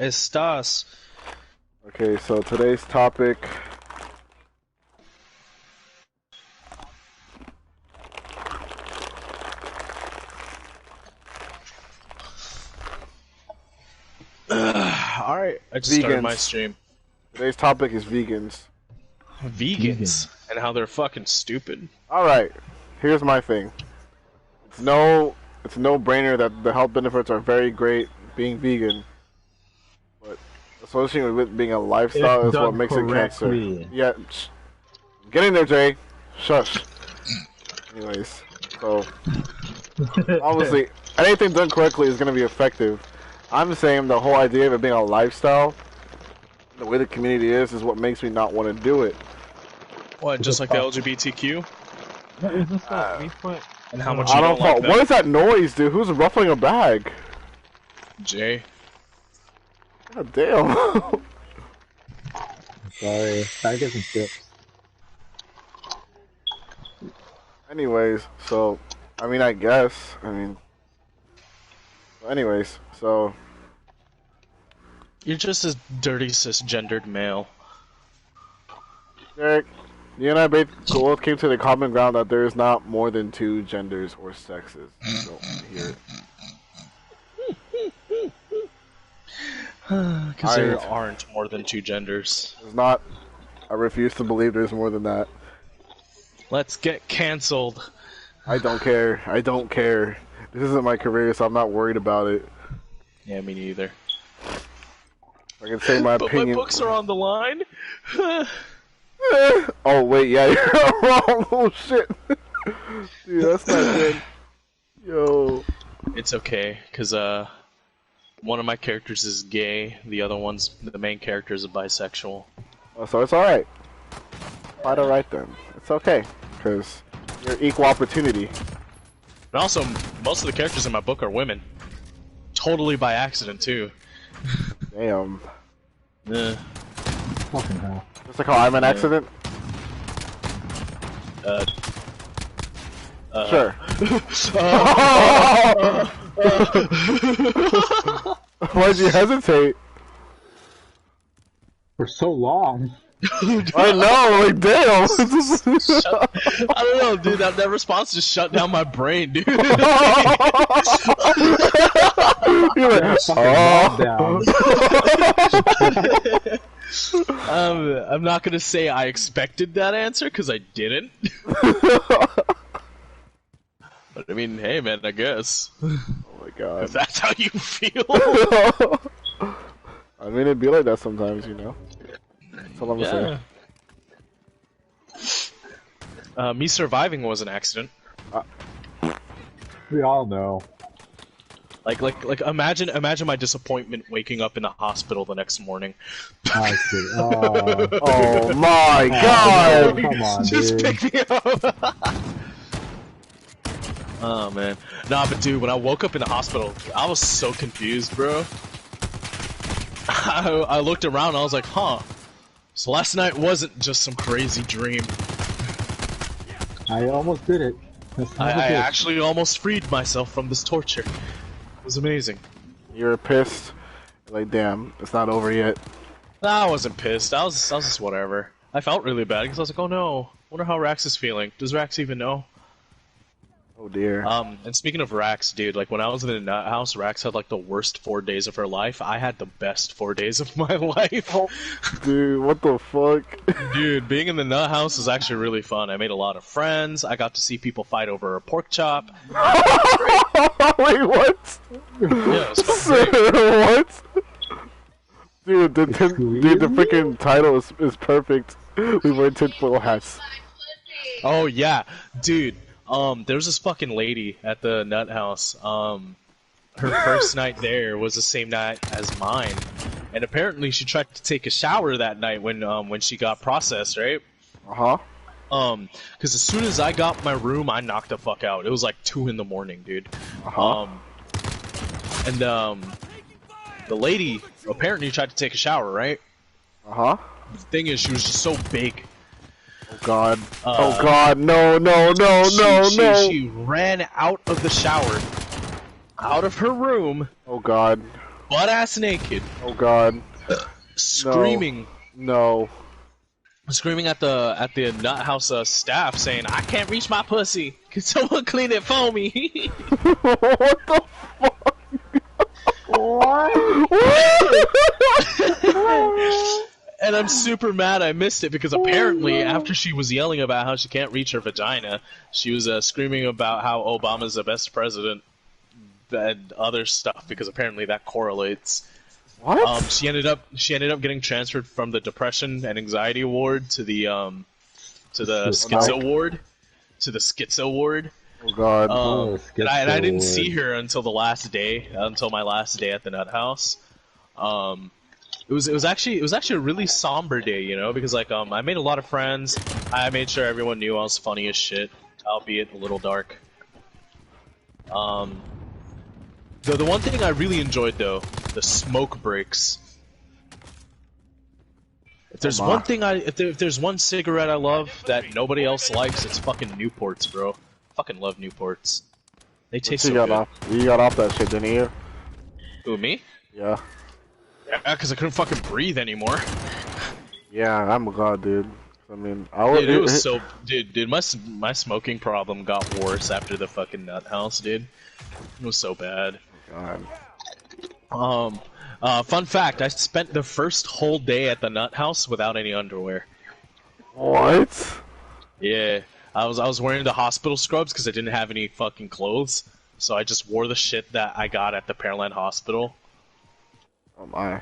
estás? Okay, so today's topic. Alright, I just started my stream. Today's topic is vegans. Vegans? And how they're fucking stupid. Alright, here's my thing. It's no brainer that the health benefits are very great being vegan. But associating with it being a lifestyle is what makes it cancer. Yeah, get in there, Jay. Shush. Anyways, so obviously anything done correctly is going to be effective. I'm saying the whole idea of it being a lifestyle, the way the community is what makes me not want to do it. What, just like the LGBTQ? And how much I don't know. What is that noise, dude? Who's ruffling a bag? Jay. God damn. Sorry, I get some tips. Anyways, so I guess anyways, so you're just a dirty cisgendered male. Derek, you and I both came to the common ground that there is not more than 2 genders or sexes. So here. Because there aren't more than 2 genders. There's not. I refuse to believe there's more than that. Let's get cancelled. I don't care. I don't care. This isn't my career, so I'm not worried about it. Yeah, me neither. I can say my opinion. But my books are on the line. Oh wait, yeah, you're wrong. Oh shit. Dude, that's not good. Yo. It's okay, cause one of my characters is gay. The main character is a bisexual. Oh, so it's alright. Quite alright then. It's okay, cause you're equal opportunity. And also, most of the characters in my book are women. Totally by accident too. Damn. Yeah. Fucking hell. Just like how I'm an accident? Sure. Why'd you hesitate? For so long. I know, like damn. I don't know, dude. That response just shut down my brain, dude. You're like, I'm not gonna say I expected that answer because I didn't. But I mean, hey, man, I guess. Oh my god. If that's how you feel. I mean, it'd be like that sometimes, you know. That's all I'm gonna say. Me surviving was an accident. We all know. Like, imagine my disappointment waking up in the hospital the next morning. I see. Oh, oh my god! Come on, Just dude. pick me up. Oh man, nah, but dude, when I woke up in the hospital, I was so confused, bro. I looked around, and I was like, huh. So last night wasn't just some crazy dream. I almost did it. I actually almost freed myself from this torture. It was amazing. You were pissed. You're like, damn, it's not over yet. Nah, I wasn't pissed. I was just whatever. I felt really bad because I was like, oh no, wonder how Rax is feeling. Does Rax even know? Oh dear. And speaking of Rax, dude, like when I was in the nut house, Rax had like the worst 4 days of her life. I had the best 4 days of my life. Oh, dude, what the fuck? Dude, being in the nut house is actually really fun. I made a lot of friends. I got to see people fight over a pork chop. Wait, what? Yeah, it was great. What? Dude, the freaking title is perfect. We wear tinfoil hats. Oh yeah, dude. There was this fucking lady at the nut house. Her first night there was the same night as mine, and apparently she tried to take a shower that night when she got processed, right? Because as soon as I got my room, I knocked the fuck out. It was like 2 in the morning, dude. And the lady apparently tried to take a shower, right? The thing is, she was just so big. Oh god. Oh god, no. She ran out of the shower, out of her room. Oh god. butt ass naked, Oh God. screaming, No. screaming at the nut house staff, saying, "I can't reach my pussy. Can someone clean it for me?" What the fuck? What? And I'm super mad I missed it because apparently after she was yelling about how she can't reach her vagina, she was screaming about how Obama's the best president and other stuff because apparently that correlates. What? She ended up getting transferred from the depression and anxiety ward to the schizo ward, Oh God. and I didn't see her until my last day at the nut house. It was actually a really somber day, you know, because like I made a lot of friends. I made sure everyone knew I was funny as shit, albeit a little dark. The one thing I really enjoyed though, the smoke breaks. If there's one thing if there's one cigarette I love that nobody else likes, it's fucking Newports, bro. Fucking love Newports. They taste so good. You got off that shit, didn't you? Who, me? Yeah. Yeah, because I couldn't fucking breathe anymore. Yeah, I'm a god, dude. I mean, Dude, it was so... Dude, my smoking problem got worse after the fucking nut house, dude. It was so bad. God. Fun fact, I spent the first whole day at the nut house without any underwear. What? Yeah. I was wearing the hospital scrubs because I didn't have any fucking clothes. So I just wore the shit that I got at the Pearland Hospital. Oh my.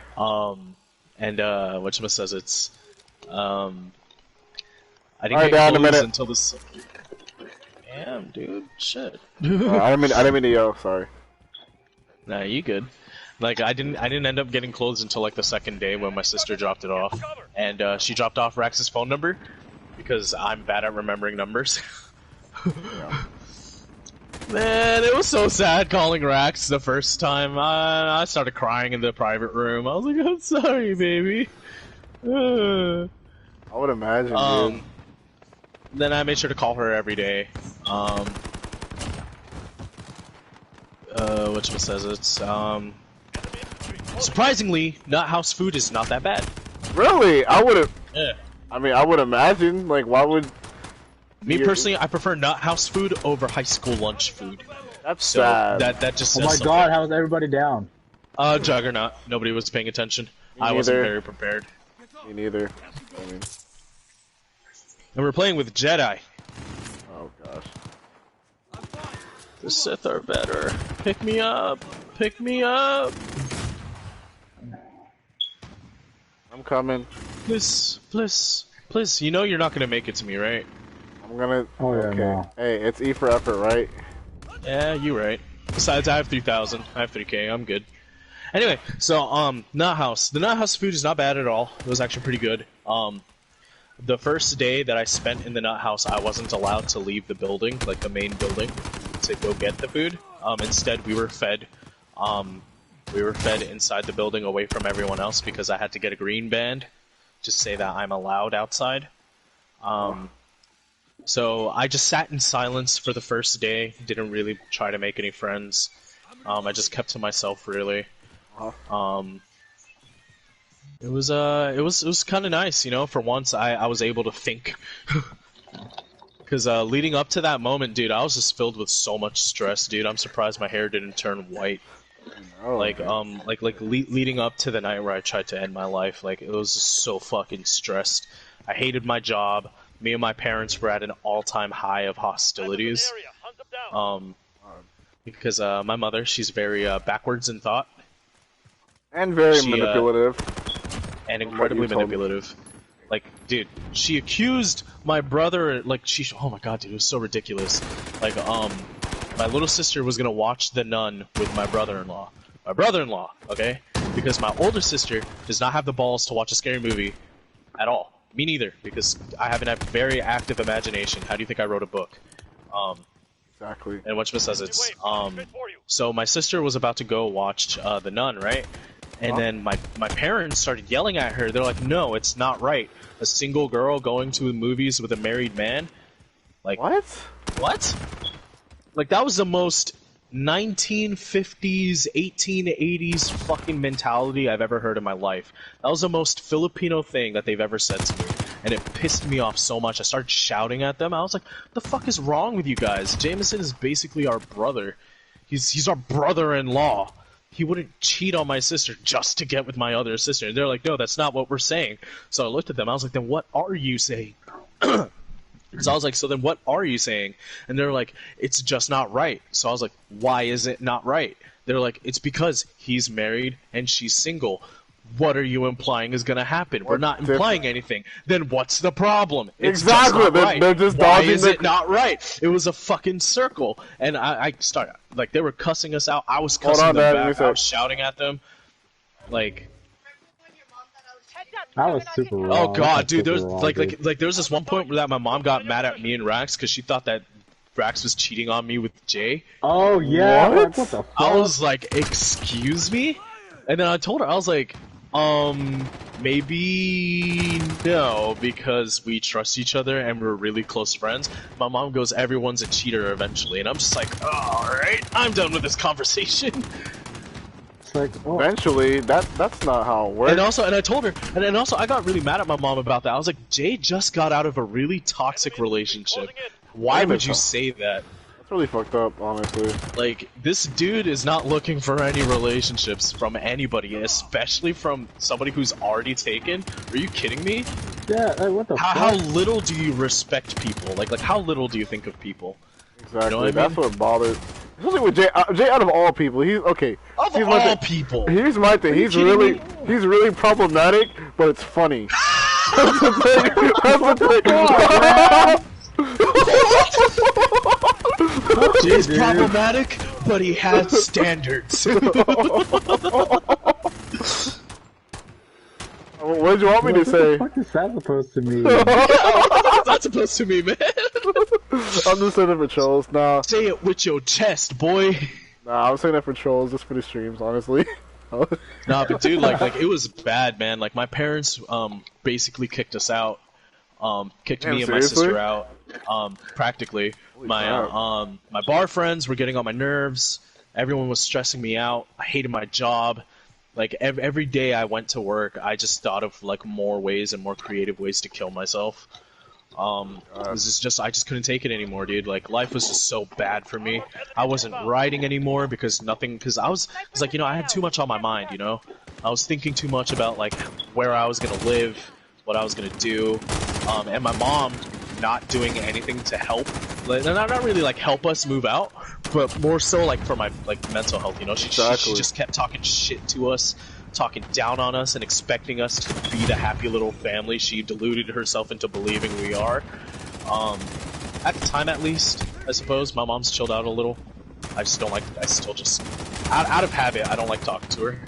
And whatchamacallit says it's I didn't Alright, get down a clothes minute. until this. Damn, dude, shit. I didn't mean to yell. Sorry. Nah, you good. Like I didn't end up getting clothes until like the second day when my sister dropped it off, and she dropped off Rax's phone number because I'm bad at remembering numbers. Yeah. Man, it was so sad calling Rax the first time. I started crying in the private room. I was like, I'm sorry, baby. I would imagine, dude. Then I made sure to call her every day. Which one says it's, surprisingly, nut house food is not that bad. Really? I would have. Yeah. I mean, I would imagine. Like, why would? Me personally, I prefer nut house food over high school lunch food. That's So sad. that just Oh says my something. god, how's everybody down? Juggernaut. Nobody was paying attention. Me I wasn't neither. very prepared. Me neither. I mean, And we're playing with Jedi. oh gosh. The Sith are better. Pick me up. Pick me up. I'm coming. Please, please, please. You know you're not gonna make it to me, right? I'm gonna. Oh, yeah, okay. no. Hey, it's E for effort, right? Yeah, you right. Besides, I have 3,000. I have 3K. I'm good. Anyway, so nut house. The nut house food is not bad at all. It was actually pretty good. The first day that I spent in the nut house, I wasn't allowed to leave the building, like the main building, to go get the food. Instead, we were fed. We were fed inside the building, away from everyone else, because I had to get a green band to say that I'm allowed outside. So I just sat in silence for the first day. Didn't really try to make any friends. I just kept to myself, really. It was kind of nice, you know. For once, I was able to think. Because leading up to that moment, dude, I was just filled with so much stress, dude. I'm surprised my hair didn't turn white. Oh, Leading up to the night where I tried to end my life, like it was just so fucking stressed. I hated my job. Me and my parents were at an all-time high of hostilities. Because my mother, she's very backwards in thought. and very she, manipulative. And incredibly From what you told me. manipulative. Like, dude, she accused my brother, like, oh my god, dude, it was so ridiculous. Like, my little sister was gonna watch The Nun with my brother-in-law. My brother-in-law, okay? Because my older sister does not have the balls to watch a scary movie at all. Me neither, because I have a very active imagination. How do you think I wrote a book? Exactly. And which says it's, so my sister was about to go watch, The Nun, right? And then my parents started yelling at her. They're like, no, it's not right. A single girl going to the movies with a married man? Like, What? what? Like, that was the most 1950s, 1880s fucking mentality I've ever heard in my life. That was the most Filipino thing that they've ever said to me, and it pissed me off so much. I started shouting at them. I was like, "The fuck is wrong with you guys? Jameson is basically our brother. He's our brother-in-law. He wouldn't cheat on my sister just to get with my other sister." And they're like, "No, that's not what we're saying." So I looked at them. I was like, "Then what are you saying?" So I was like, "So then what are you saying?" And they're like, "It's just not right." So I was like, "Why is it not right?" They're like, "It's because he's married and she's single. What are you implying is going to happen? We're not implying anything. Then what's the problem? It's exactly. Just not right. They're just Why dodging is it not right?" It was a fucking circle. And I started, like, they were cussing us out. I was cussing them back. I was shouting at them. Like... I was super wrong. Oh god, dude, there's like there's this one point where that my mom got mad at me and Rax because she thought that Rax was cheating on me with Jay. Oh yeah, what? like, what the fuck? I was like, "Excuse me?" And then I told her, I was like, maybe no, because we trust each other and we're really close friends." My mom goes, "Everyone's a cheater eventually," and I'm just like, "Alright, I'm done with this conversation." It's like, oh. Eventually, that's not how it works. And I told her, and then also I got really mad at my mom about that. I was like, "Jay just got out of a really toxic relationship. Why would you say that?" That's really fucked up, honestly. Like, this dude is not looking for any relationships from anybody, especially from somebody who's already taken. Are you kidding me? Yeah, like, what the fuck? How little do you respect people? Like how little do you think of people? Exactly. You know what That's I mean? what bothers. Especially with Jay. Jay, out of all people, he's okay. Of here's all people. Here's my thing. He's kidding really problematic, but it's funny. That's the thing. That's the thing. Jay's problematic, but he has standards. What did you want me to say? What the fuck is that supposed to mean? What's that supposed to mean, man? I'm just saying that for trolls. Nah, Say it with your chest, boy. I'm saying that for trolls, just for the streams, honestly. Nah, but dude, like it was bad, man. Like my parents, basically kicked us out. Kicked me and my sister out. Practically. My bar friends were getting on my nerves. Everyone was stressing me out. I hated my job. Like every day I went to work, I just thought of like more ways and more creative ways to kill myself. This is just, I just couldn't take it anymore, dude. Like life was just so bad for me. I wasn't writing anymore because I was like, you know, I had too much on my mind, you know? I was thinking too much about like where I was gonna live, what I was gonna do, and my mom not doing anything to help. Like, not really like help us move out, but more so like for my like mental health, you know? She just kept talking shit to us, talking down on us and expecting us to be the happy little family she deluded herself into believing we are. At the time at least, I suppose, my mom's chilled out a little. I still just, out of habit, I don't like talking to her.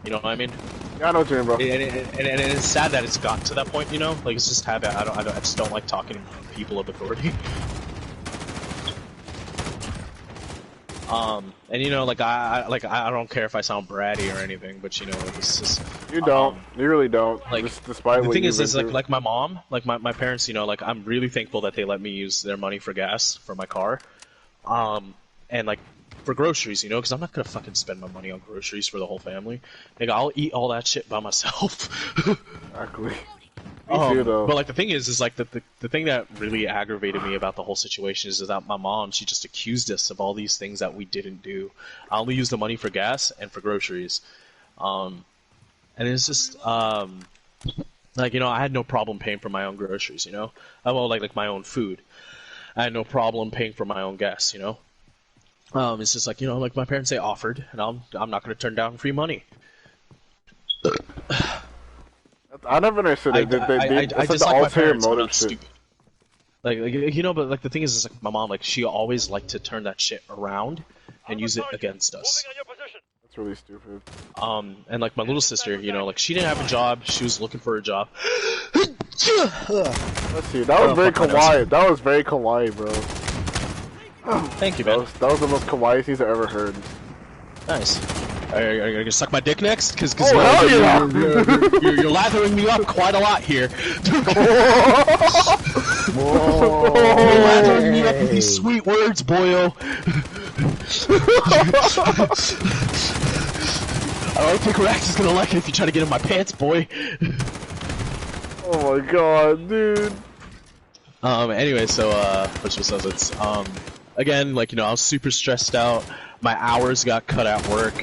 You know what I mean? Yeah, I know what you mean, bro. And it's sad that it's gotten to that point, you know? Like, it's just habit. I just don't like talking to people of authority. And you know, like I don't care if I sound bratty or anything, but you know, it's just you don't, you really don't. Like, just despite the what thing is through. like my mom, like my parents, you know, like I'm really thankful that they let me use their money for gas for my car, and like for groceries, you know, because I'm not gonna fucking spend my money on groceries for the whole family. Like I'll eat all that shit by myself. Exactly. Me too, though. But like the thing is like the thing that really aggravated me about the whole situation is that my mom, she just accused us of all these things that we didn't do. I only used the money for gas and for groceries, and it's just like, you know, I had no problem paying for my own groceries, you know, well, like my own food. I had no problem paying for my own gas, you know. It's just like, you know, like my parents, they offered, and I'm not going to turn down free money. I never understood it. I it's just like like my ulterior parents, but motive not shit. stupid. Like, you know, but like the thing is like my mom, like she always liked to turn that shit around and use it against us. That's really stupid. And like my little sister, you know, like she didn't have a job, she was looking for a job. Let's see. That was very kawaii. That was very kawaii, bro. Thank you, man. That was the most kawaii things I ever heard. Nice. Are you gonna suck my dick next? Because Oh, hell yeah! you're lathering me up quite a lot here. Whoa. You're lathering me up with these sweet words, boyo. I don't think Rax is gonna like it if you try to get in my pants, boy. Oh my god, dude. Anyway, so, which was it's, again, like, you know, I was super stressed out. My hours got cut at work.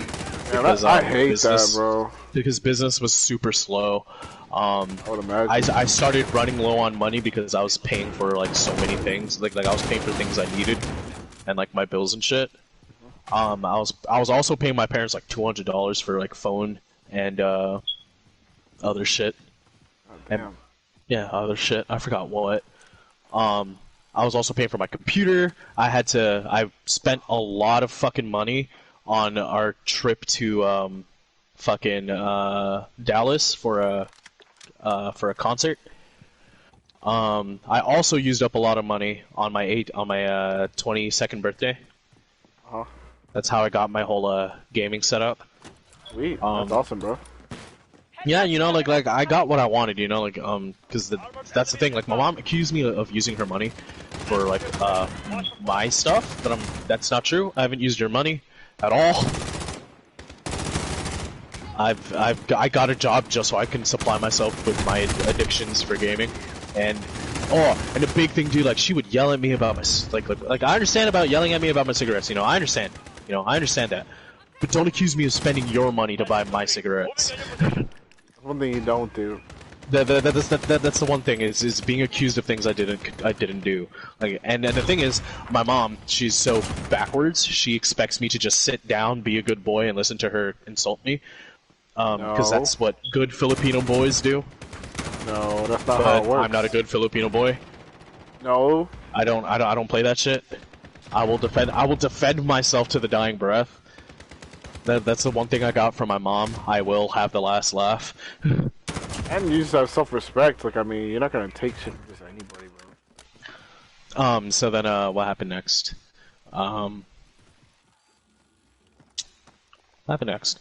Man, I hate that, bro. Because business was super slow. I would imagine. I started running low on money because I was paying for, like, so many things. Like I was paying for things I needed. And, like, my bills and shit. I was also paying my parents, like, $200 for, like, phone and, other shit. Oh, damn. And, yeah, other shit. I forgot what. I was also paying for my computer. I spent a lot of fucking money on our trip to, fucking, Dallas for a concert. I also used up a lot of money on my 22nd birthday. Uh-huh. That's how I got my whole, gaming setup. Sweet. That's awesome, bro. Yeah, you know, like I got what I wanted, you know, like because that's the thing. Like my mom accused me of using her money for like my stuff, but that's not true. I haven't used your money at all. I got a job just so I can supply myself with my addictions for gaming, and a big thing, dude. Like she would yell at me about my like I understand about yelling at me about my cigarettes. You know, I understand that, but don't accuse me of spending your money to buy my cigarettes. One thing you don't do. That's the one thing is being accused of things I didn't do. Like, and the thing is, my mom, she's so backwards. She expects me to just sit down, be a good boy, and listen to her insult me. Because No. that's what good Filipino boys do. No, that's not But how it works. I'm not a good Filipino boy. No. I don't play that shit. I will defend myself to the dying breath. That's the one thing I got from my mom. I will have the last laugh. And you just have self-respect. Like, I mean, you're not gonna take shit from just anybody, bro. So then, what happened next? What happened next?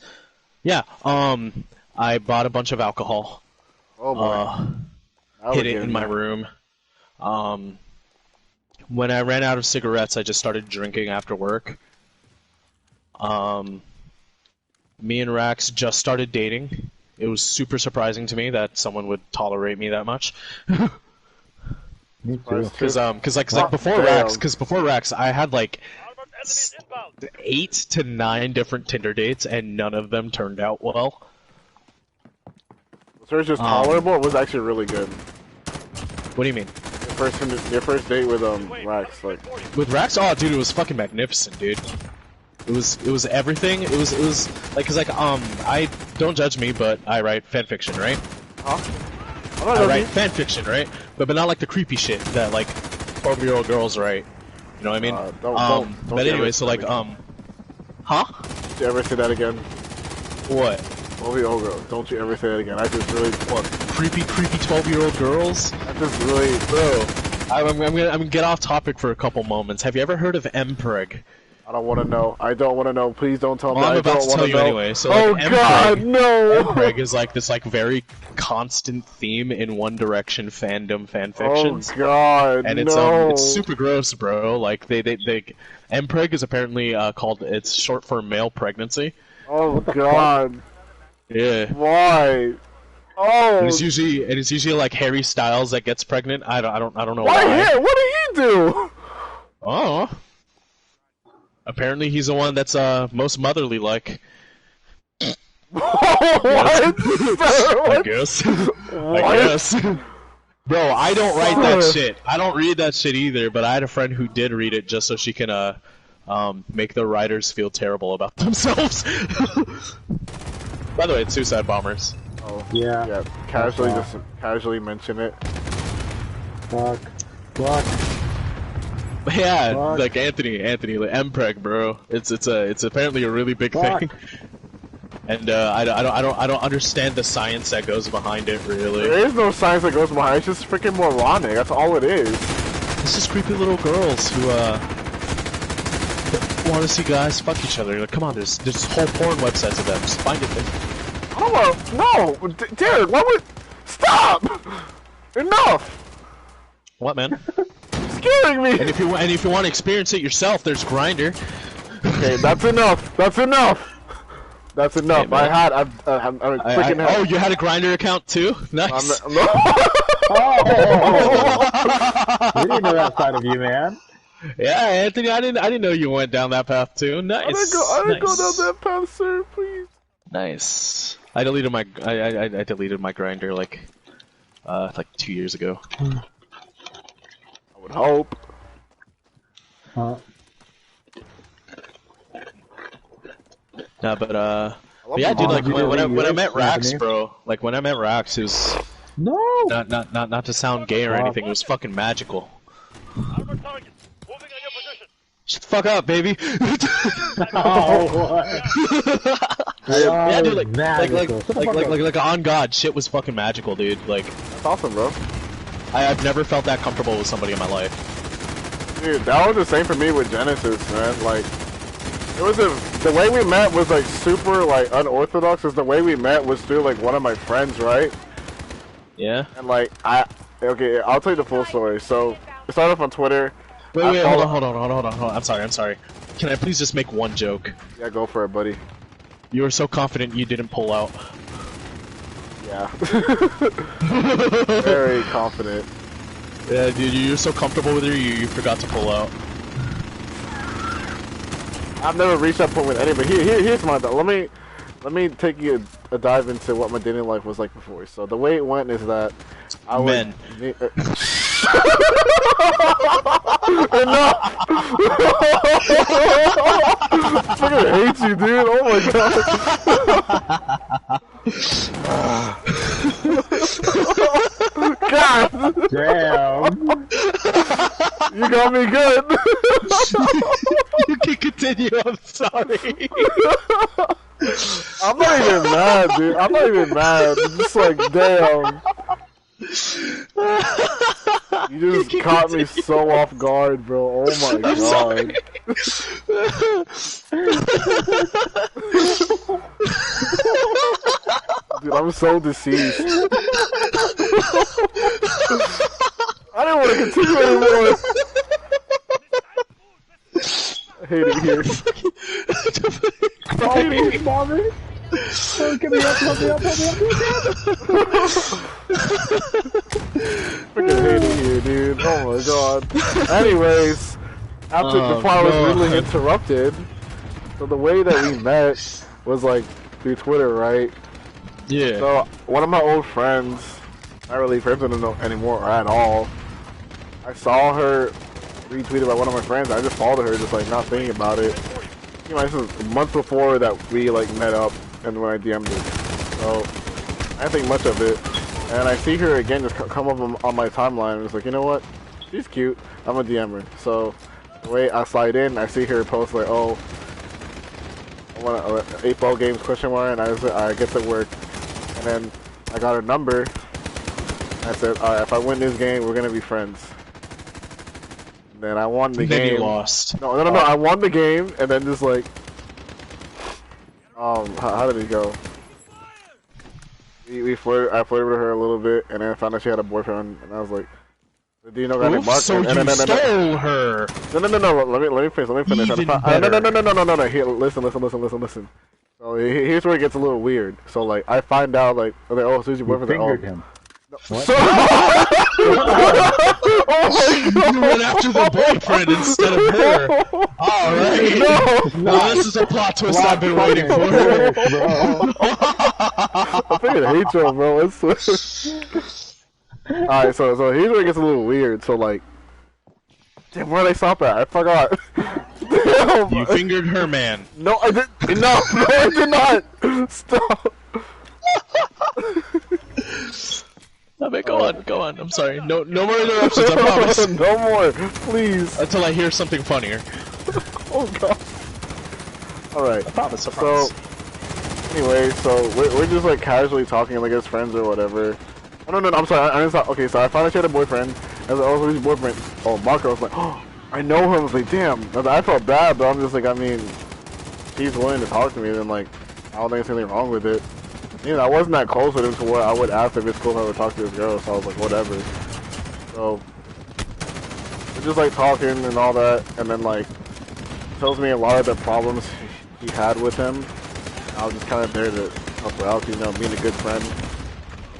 Yeah, I bought a bunch of alcohol. Oh boy. Now Hid we're it getting in my there. room. When I ran out of cigarettes, I just started drinking after work. Me and Rax just started dating. It was super surprising to me that someone would tolerate me that much. Me too. Before Rax, I had like 8 to 9 different Tinder dates, and none of them turned out well. Was hers just tolerable? Or was it actually really good? What do you mean? Your first date with Rax, like. With Rax? Oh, dude, it was fucking magnificent, dude. It was everything. It was like, cause like I don't judge me, but I write fan fiction, right? Huh? I write fan fiction, right? But not like the creepy shit that like 12-year-old girls write. You know what I mean? Don't But you anyway, ever so say like that again. huh? Don't you ever say that again? What? 12-year-old girl. Don't you ever say that again? I just really. What? Creepy 12-year-old girls? I just really. Bro, I'm gonna get off topic for a couple moments. Have you ever heard of Mpreg? I don't want to know. I don't want to know. Please don't tell me. Well, I'm I about don't to want tell to you know. anyway. So, oh like, God, no! Mpreg is like this like very constant theme in One Direction fandom fan Oh fictions. God, And it's no! it's super gross, bro. Like they Mpreg is apparently called, it's short for male pregnancy. Oh God, Yeah. why? Oh, And it's usually like Harry Styles that gets pregnant. I don't know why why. him? What did he do? Oh. Apparently he's the one that's most motherly like. what? I guess. I guess. Bro, I don't write that shit. I don't read that shit either, but I had a friend who did read it just so she can make the writers feel terrible about themselves. By the way, it's Suicide Bombers. Oh, Yeah. yeah. Casually mention it. Fuck. Yeah, Fuck. like Anthony, like Mpreg, bro. It's apparently a really big Fuck. thing. And I don't understand the science that goes behind it, really. There is no science that goes behind it. It's just freaking moronic. That's all it is. It's just creepy little girls who want to see guys fuck each other. Like, come on, there's whole porn websites of them. Just find it. I don't want. No, Derek, why would? Stop! Enough! What, man? You're scaring me. And if you want to experience it yourself, there's Grinder. Okay, that's enough. That's enough. That's enough. Hey, I'm freaking. Oh, you had a Grinder account too? Nice. Oh! We didn't know that side of you, man. Yeah, Anthony, I didn't know you went down that path too. Nice. I didn't go Nice. down that path, sir. Please. Nice. I deleted my Grinder like 2 years ago. I would hope. Huh? Nah, but yeah, dude, like when I met Rax, bro, like when I met Rax, it was No! not to sound gay or anything, it was fucking magical. Shut the fuck up, baby. Oh, what? Yeah, dude, Magical. like on God, shit was fucking magical, dude. Like, That's awesome, bro. I've never felt that comfortable with somebody in my life. Dude, that was the same for me with Genesis, man. Like, it was the way we met was like super like unorthodox. Cause the way we met was through like one of my friends, right? Yeah. And like okay, I'll tell you the full story. So it started off on Twitter. Wait, hold on. I'm sorry. Can I please just make one joke? Yeah, go for it, buddy. You were so confident you didn't pull out. Yeah. Very confident. Yeah, dude, you're so comfortable with her, you forgot to pull out. I've never reached that point with anybody. Here's my thought. Let me take you a dive into what my dating life was like before. So the way it went is that I Men. Enough! I fucking hate you, dude. Oh my god. God! Damn! You got me good. You can continue, I'm sorry. I'm not even mad, dude. I'm not even mad. It's just like, damn. You just caught me so off guard, bro. Oh my god. Dude, I'm so deceased. I didn't want to continue anymore. I hate it here. Oh, please, mommy! Oh, get me up, help me up, help me up, Freaking hate it here, dude. Oh my god. Anyways, after before I was rudely interrupted, so the way that we met was like through Twitter, right? Yeah. So one of my old friends, not really friends with him anymore or at all, I saw her retweeted by one of my friends. I just followed her, just like not thinking about it. You know, this was months before that we like met up, and when I DM'd her, so I didn't think much of it. And I see her again just come up on my timeline. And it's like, you know what? She's cute. I'm gonna DM her. So the way I slide in, I see her post like, oh, I want 8 ball games question mark, and I was like, alright, get to work. And then I got her number. And I said, alright, if I win this game, we're gonna be friends. And then I won the game. You lost. No, I won the game, and then just like, how did it go? I flirted with her a little bit, and then I found out she had a boyfriend, and I was like, do you know that named Mark? So you stole her. No. Let me finish. Even No. Here, listen. So here's where it gets a little weird. So like, I find out like, okay, oh, so your You boyfriend? fingered him. What? So, oh my god! You went after the boyfriend instead of her. Alright. No. Well, this is a plot twist I've been waiting for. I fucking hate you, bro. Alright, so here's where it gets a little weird. So like, damn, where did I stop at? I forgot. Damn. You fingered her, man. No, I didn't. No, I did not. Stop. No, man, go on. I'm sorry. No more interruptions, I promise. No more, please. Until I hear something funnier. Oh god. Alright. I promise. So, anyway, so we're just like casually talking like as friends or whatever. Oh, no, I'm sorry. Okay, so I found out she had a boyfriend. I was like, oh, who's your boyfriend? Oh, Marco. I was like, oh, I know him. I was like, damn. I felt bad, but I'm just like, I mean, he's willing to talk to me, then like, I don't think there's anything wrong with it. You know, I wasn't that close with him to where I would ask if it's cool if I would talk to this girl, so I was like, whatever. So, we're just like talking and all that, and then like, tells me a lot of the problems he had with him. I was just kind of there to help her out, you know, being a good friend.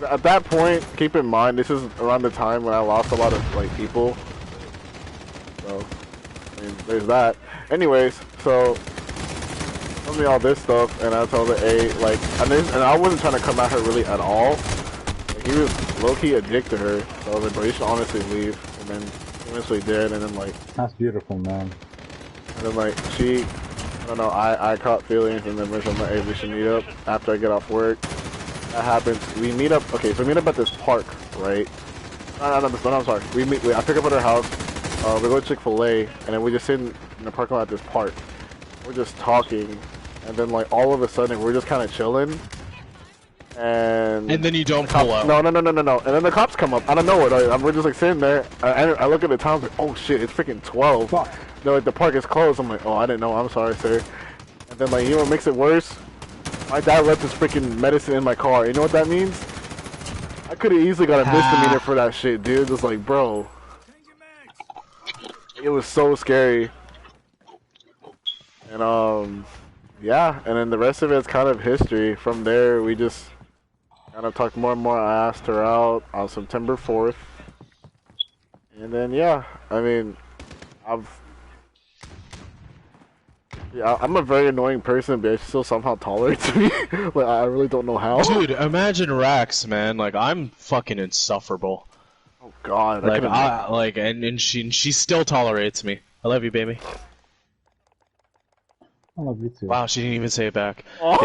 At that point, keep in mind, this is around the time when I lost a lot of like people. So, I mean, there's that. Anyways, so told me all this stuff, and I told her, hey, like, and I wasn't trying to come at her really at all. Like, he was low-key a dick to her, so I was like, bro, you should honestly leave. And then he eventually did, and then like, That's beautiful, man. and then like I don't know, I caught feelings, and then eventually I'm like, hey, we should meet up after I get off work. That happens. We meet up. Okay, so we meet up at this park, right? No, I'm sorry. I pick up at her house. We go to Chick-fil-A, and then we just sit in the parking lot at this park. We're just talking, and then like all of a sudden we're just kind of chilling, and then you don't pull out. No. And then the cops come up out of nowhere. Like, we're just like sitting there. I look at the time, like, oh shit, it's freaking 12. Fuck. They're like, the park is closed. I'm like, oh, I didn't know. I'm sorry, sir. And then like, you know what makes it worse? My dad left his freaking medicine in my car. You know what that means? I could have easily got a misdemeanor for that shit, dude. It's like, bro. It was so scary. And, yeah. And then the rest of it's kind of history. From there, we just kind of talked more and more. I asked her out on September 4th. And then, yeah. I mean, yeah, I'm a very annoying person, but she still somehow tolerates me. Like, I really don't know how. Dude, imagine Rax, man. Like, I'm fucking insufferable. Oh God. Like, and she still tolerates me. I love you, baby. I love you too. Wow, she didn't even say it back. Oh,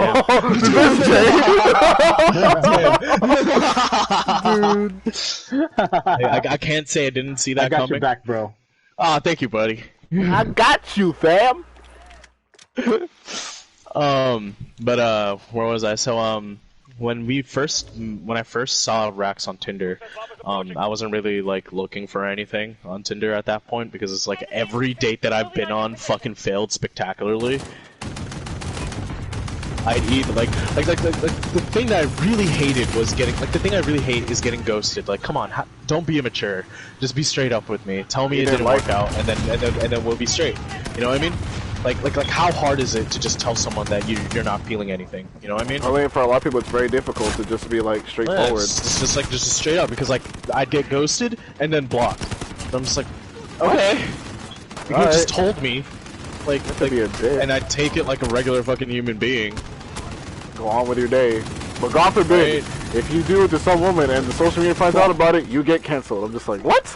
Dude. I can't say I didn't see that I got coming. your back, bro. Ah, thank you, buddy. I got you, fam. But where was I? So when I first saw Rax on Tinder, I wasn't really like looking for anything on Tinder at that point because it's like every date that I've been on fucking failed spectacularly. I'd eat like the thing that I really hated was getting the thing I really hate is getting ghosted. Like, come on, don't be immature. Just be straight up with me. Tell me it didn't work out, and then we'll be straight. You know what I mean? Like how hard is it to just tell someone that you're not feeling anything? You know what I mean? I mean, for a lot of people, it's very difficult to just be like straightforward. Yeah, it's just straight up because like I'd get ghosted and then blocked. And I'm just like, okay, you just told me, like be a dick. and I'd take it like a regular fucking human being. Go on with your day. But God forbid, if you do it to some woman and the social media finds out about it, you get canceled. I'm just like, what?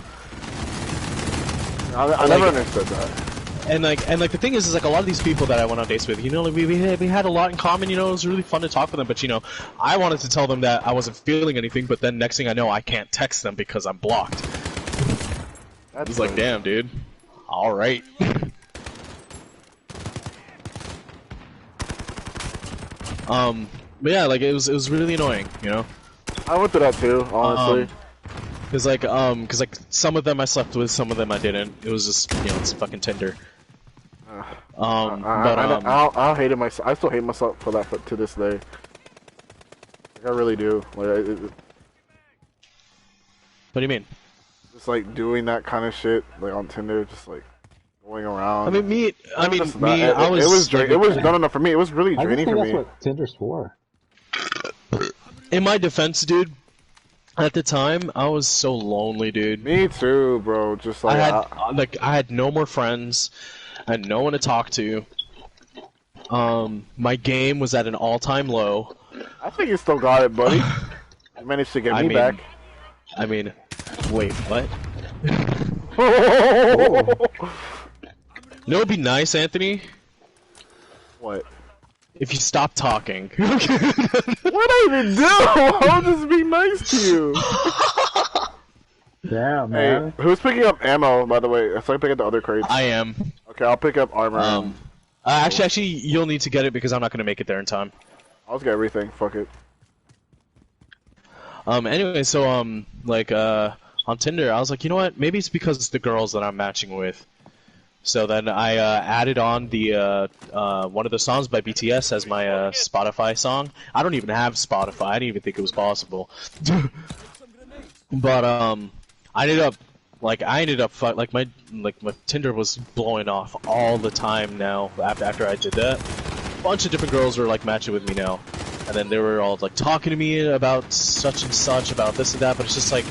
I never understood that. And like the thing is like a lot of these people that I went on dates with, you know, like we had a lot in common. You know, it was really fun to talk with them. But you know, I wanted to tell them that I wasn't feeling anything. But then next thing I know, I can't text them because I'm blocked. That's It's like, damn, dude. All right. But yeah, like it was really annoying, you know. I went through that too, honestly. Cause like some of them I slept with, some of them I didn't. It was just, you know, it's fucking Tinder. I hated myself. I still hate myself for that to this day. Like, I really do. Like, what do you mean? just like doing that kind of shit, like on Tinder, just like going around. I mean, I was. It was no for me. It was really draining for me. That's what Tinder's for. In my defense, dude, at the time I was so lonely, dude. Me too, bro. Just like I had no more friends. I had no one to talk to. My game was at an all-time low. I think you still got it, buddy. You managed to get me back. I mean, wait, what? You know, it'd be nice, Anthony. What? If you stop talking. What I even do? I'll just be nice to you. Damn, man. Hey, who's picking up ammo, by the way? So I pick up the other crates. I am. Okay, I'll pick up armor. Actually, you'll need to get it because I'm not gonna make it there in time. I'll just get everything. Fuck it. Anyway, so like on Tinder, I was like, you know what? Maybe it's because it's the girls that I'm matching with. So then I added on the one of the songs by BTS as my Spotify song. I don't even have Spotify. I didn't even think it was possible. But I ended up like my Tinder was blowing off all the time now after I did that. A bunch of different girls were like matching with me now, and then they were all like talking to me about such and such, about this and that. But it's just like,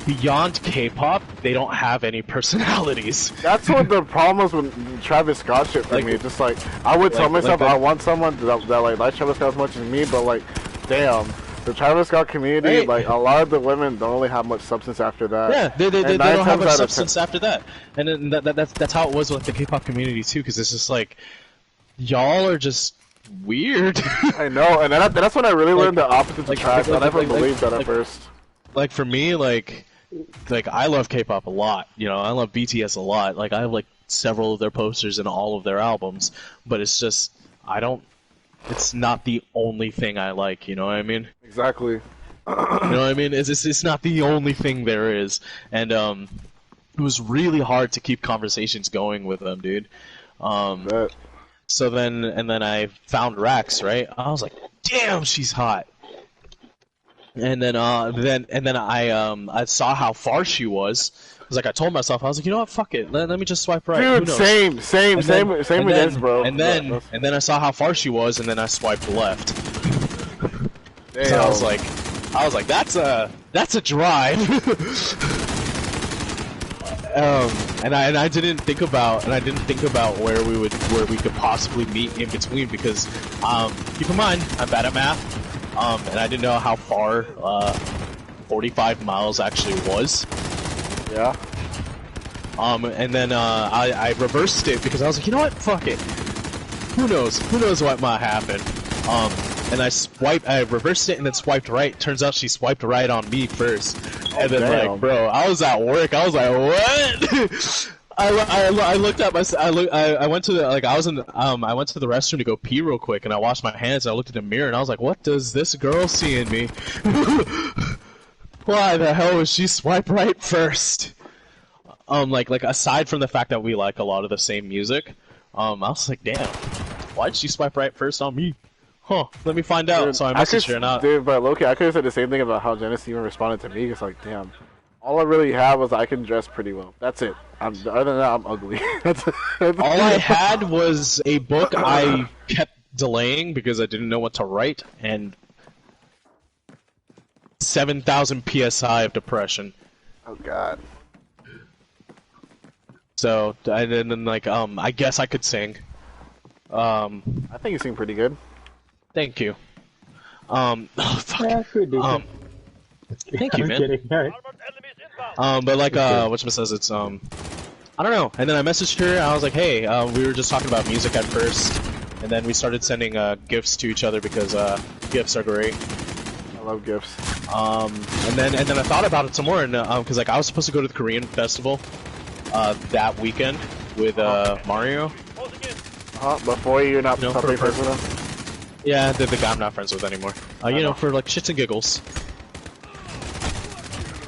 beyond K-pop, they don't have any personalities. That's what the problem is with Travis Scott shit for me. Just like, I would tell myself I want someone that like likes Travis Scott as much as me, but like, damn, the Travis Scott community, right. like a lot of the women don't really have much substance after that. Yeah, they don't have much substance after that, and then that's how it was with the K-pop community too, because it's just like, y'all are just weird. I know, and that's when I really learned the opposites of Travis. I never believed that at first. Like for me, like I love K-pop a lot. You know, I love BTS a lot. Like I have like several of their posters and all of their albums, but it's just it's not the only thing I like. You know what I mean? Exactly. You know what I mean? It's not the only thing there is, and it was really hard to keep conversations going with them, dude. So then I found Rax, right? I was like, damn, she's hot. And then I saw how far she was. I was like, I told myself, I was like, you know what, fuck it, let me just swipe right. Dude, same with this, bro. And then I saw how far she was, and then I swiped left. Damn. So I was like, that's a drive. And I didn't think about where we could possibly meet in between, because keep in mind, I'm bad at math. And I didn't know how far 45 miles actually was. Yeah. And then I reversed it because I was like, you know what? Fuck it. Who knows? Who knows what might happen? And I reversed it and then swiped right. Turns out she swiped right on me first. And then like, bro, I was at work. I was like, what? I looked at my. I went to the I went to the restroom to go pee real quick, and I washed my hands. And I looked at the mirror, and I was like, "What does this girl see in me? Why the hell would she swipe right first?" Like aside from the fact that we like a lot of the same music, I was like, "Damn, why did she swipe right first on me?" Huh? Let me find out. Dude, so I messaged her, and dude, but Loki, I could have said the same thing about how Genesis even responded to me. It's like, damn. All I really have was I can dress pretty well. That's it. Other than that, I'm ugly. All I had was a book I kept delaying because I didn't know what to write, and 7,000 PSI of depression. Oh God. So, and then like, I guess I could sing. I think you sing pretty good. Thank you. Oh, fuck. Yeah, Thank you, man. Kidding. Right. But like, says it's, I don't know. And then I messaged her, and I was like, hey, we were just talking about music at first, and then we started sending, gifts to each other because, gifts are great. I love gifts. And then I thought about it some more, and, cause like, I was supposed to go to the Korean festival, that weekend with, Mario. Before you're not somebody friends with him? Yeah, the guy I'm not friends with anymore. You know, for like shits and giggles.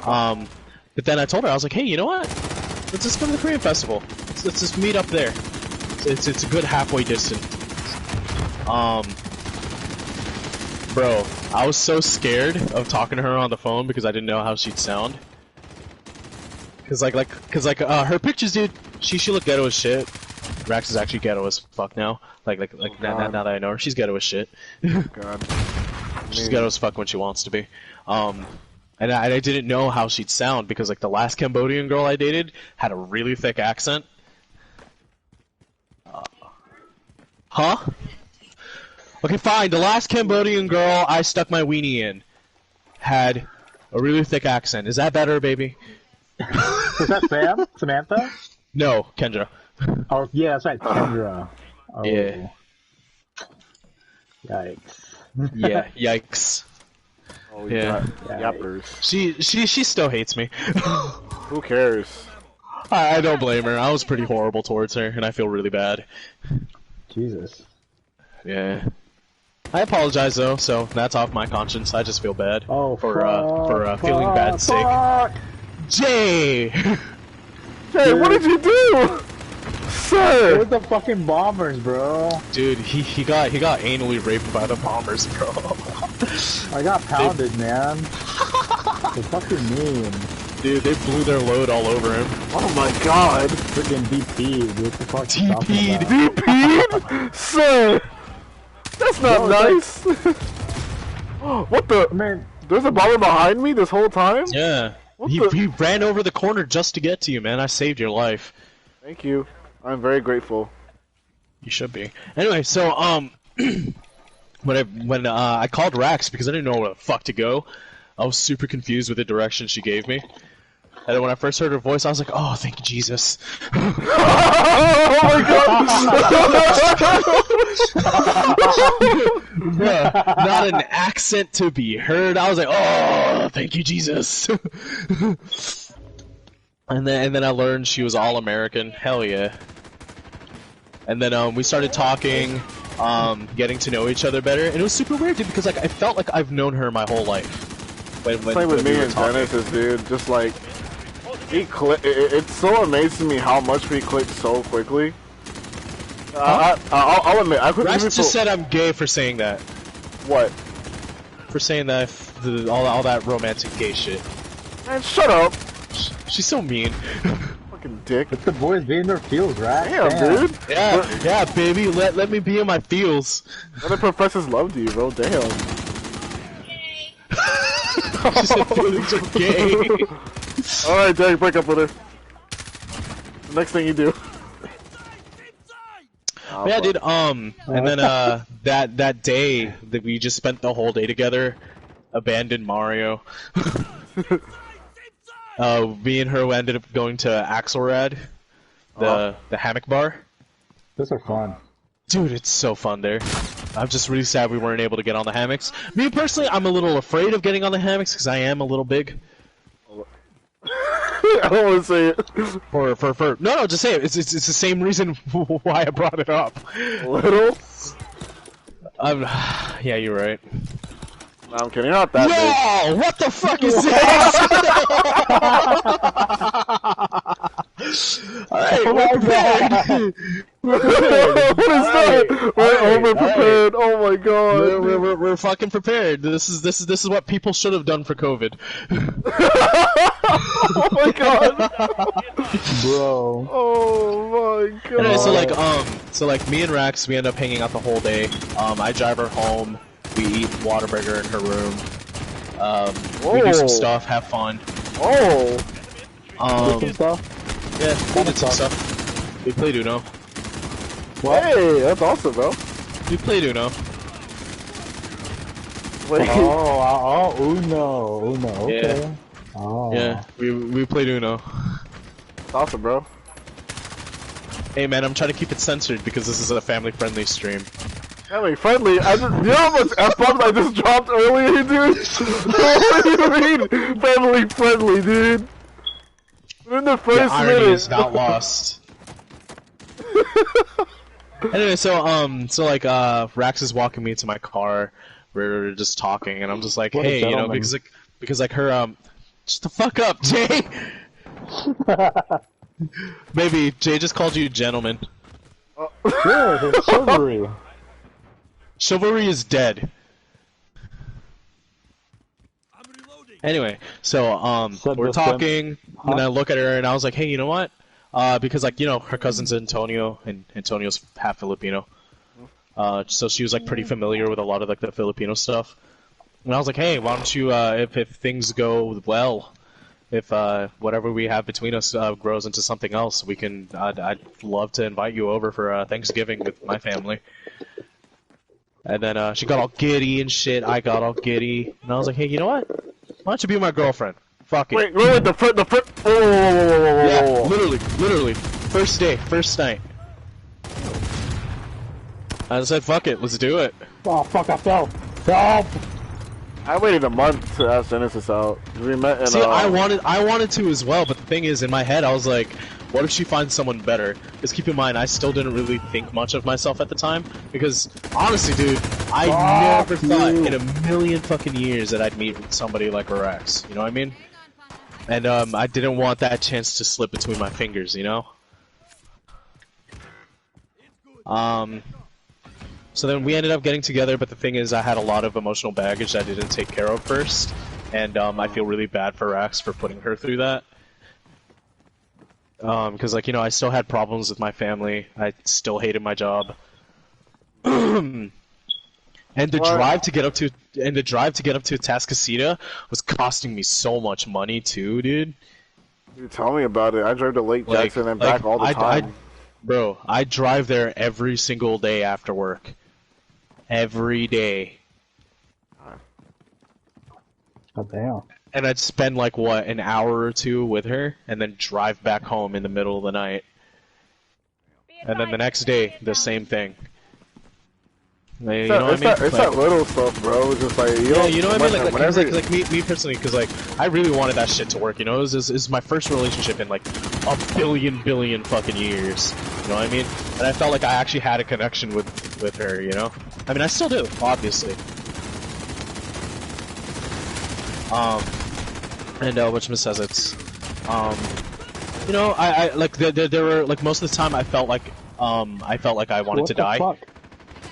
But then I told her, I was like, hey, you know what? Let's just go to the Korean festival. Let's just meet up there. It's a good halfway distance. Bro, I was so scared of talking to her on the phone because I didn't know how she'd sound. Cause her pictures, dude, she looked ghetto as shit. Rax is actually ghetto as fuck now. Now that I know her, she's ghetto as shit. God. She's ghetto as fuck when she wants to be. And I didn't know how she'd sound because like the last Cambodian girl I dated had a really thick accent. Huh? Okay, fine. The last Cambodian girl I stuck my weenie in had a really thick accent. Is that better, baby? Is that Sam? Samantha? No, Kendra. Oh, yeah, that's right, Kendra. Oh. Yeah. Yikes. Yeah, yikes. Oh, yeah. Yappers. She still hates me. Who cares? I don't blame her. I was pretty horrible towards her, and I feel really bad. Jesus. Yeah. I apologize though, so that's off my conscience. I just feel bad for feeling bad sake. Jay, Jay, what did you do? sir. With the fucking bombers, bro. Dude, he got anally raped by the bombers, bro. I got pounded, man. They're fucking mean. Dude, they blew their load all over him. Oh my god. Freaking DP'd. What the fuck you talking about? DP'd? Sir! That's not No, nice! What the? Man, There's a bomber behind me this whole time? Yeah. What He, the- he ran over the corner just to get to you, man. I saved your life. Thank you. I'm very grateful. You should be. Anyway, so when I called Rax because I didn't know where the fuck to go, I was super confused with the direction she gave me. And then when I first heard her voice, I was like, "Oh, thank you, Jesus!" Oh my god! Not an accent to be heard. I was like, "Oh, thank you, Jesus!" and then I learned she was all American. Hell yeah! And then we started talking, getting to know each other better, and it was super weird, dude, because like I felt like I've known her my whole life. When Same with we me were and talking. Genesis, dude. Just like, it's so amazing to me how much we clicked so quickly. I'll admit, I could Rax even just said I'm gay for saying that. what? For saying that all that romantic gay shit. Man, shut up, She's so mean. fucking dick. it's the boys being their feels, right? Damn, dude. Yeah, baby, let me be in my feels. Other professors loved you, bro. Damn. She said feelings are gay. All right, Jake, break up with her. The next thing you do. Oh, Yeah, fuck. dude. And then that day that we just spent the whole day together, abandoned Mario. Me and her ended up going to Axelrad, the hammock bar. Those are fun. Dude, it's so fun there. I'm just really sad we weren't able to get on the hammocks. Me personally, I'm a little afraid of getting on the hammocks because I am a little big. I don't want to say it. No, just say it. It's the same reason why I brought it up. Little? Yeah, you're right. No, I'm kidding. You're not that big. Whoa! What the fuck is this? Alright, we're prepared. What is that? We're overprepared. Oh my god. We're fucking prepared. This is what people should have done for COVID. Oh my god. Bro. Oh my god. Anyway, so like me and Rax, we end up hanging out the whole day. I drive her home. We eat Whataburger in her room. We do some stuff, have fun. Oh. Some stuff? Yeah, we did some stuff. We played Uno. Hey, that's awesome, bro. We played Uno. Wait. Uno. Okay. Yeah. Oh. Yeah, we played Uno. That's awesome, bro. Hey man, I'm trying to keep it censored because this is a family-friendly stream. Family friendly. You know how much F-bombs I just dropped earlier, dude? What do you mean? Family friendly, dude. In the The first irony minute. is not lost. Anyway, so like Rax is walking me to my car. We're just talking, and I'm just like, What a hey, you know, gentleman. because her just the fuck up, Jay. Maybe Jay just called you gentleman. Yeah, it's chivalry. Chivalry is dead. Anyway, so Said we're this talking, Huh? and I look at her, and I was like, hey, you know what? Because like you know, her cousin's Antonio, and Antonio's half Filipino. So she was like pretty familiar with a lot of like the Filipino stuff. And I was like, hey, why don't you, if things go well, if whatever we have between us grows into something else, we can. I'd love to invite you over for Thanksgiving with my family. And then she got all giddy and shit. I got all giddy, and I was like, hey, you know what? Why don't you be my girlfriend? Fuck it. Wait, the front. Oh. Yeah, literally, first day, first night. I said, fuck it, let's do it. Oh, fuck, I fell. Help! I waited a month to ask Genesis out. We met in, See, I wanted to as well, but the thing is, in my head, I was like, what if she finds someone better? Because keep in mind, I still didn't really think much of myself at the time. Because, honestly, dude, I never thought in a million fucking years that I'd meet somebody like Rax. You know what I mean? And I didn't want that chance to slip between my fingers, you know? So then we ended up getting together, but the thing is, I had a lot of emotional baggage that I didn't take care of first, and I feel really bad for Rax for putting her through that. Because like, you know, I still had problems with my family. I still hated my job. And the drive to get up to Tascasita was costing me so much money too, dude. You tell me about it. I drove to Lake Jackson and back all the time. Bro, I drive there every single day after work. Every day. God damn. And I'd spend like what, an hour or two with her, and then drive back home in the middle of the night. And then the next day, the same thing. You know what I mean? It's that little stuff, bro. Just like you know what I mean? Like me personally, because like I really wanted that shit to work. You know, this is my first relationship in like a billion fucking years. You know what I mean? And I felt like I actually had a connection with her. You know? I mean, I still do, obviously. And Witchman says it's, you know, I like there were like most of the time I felt like I wanted to die. Fuck?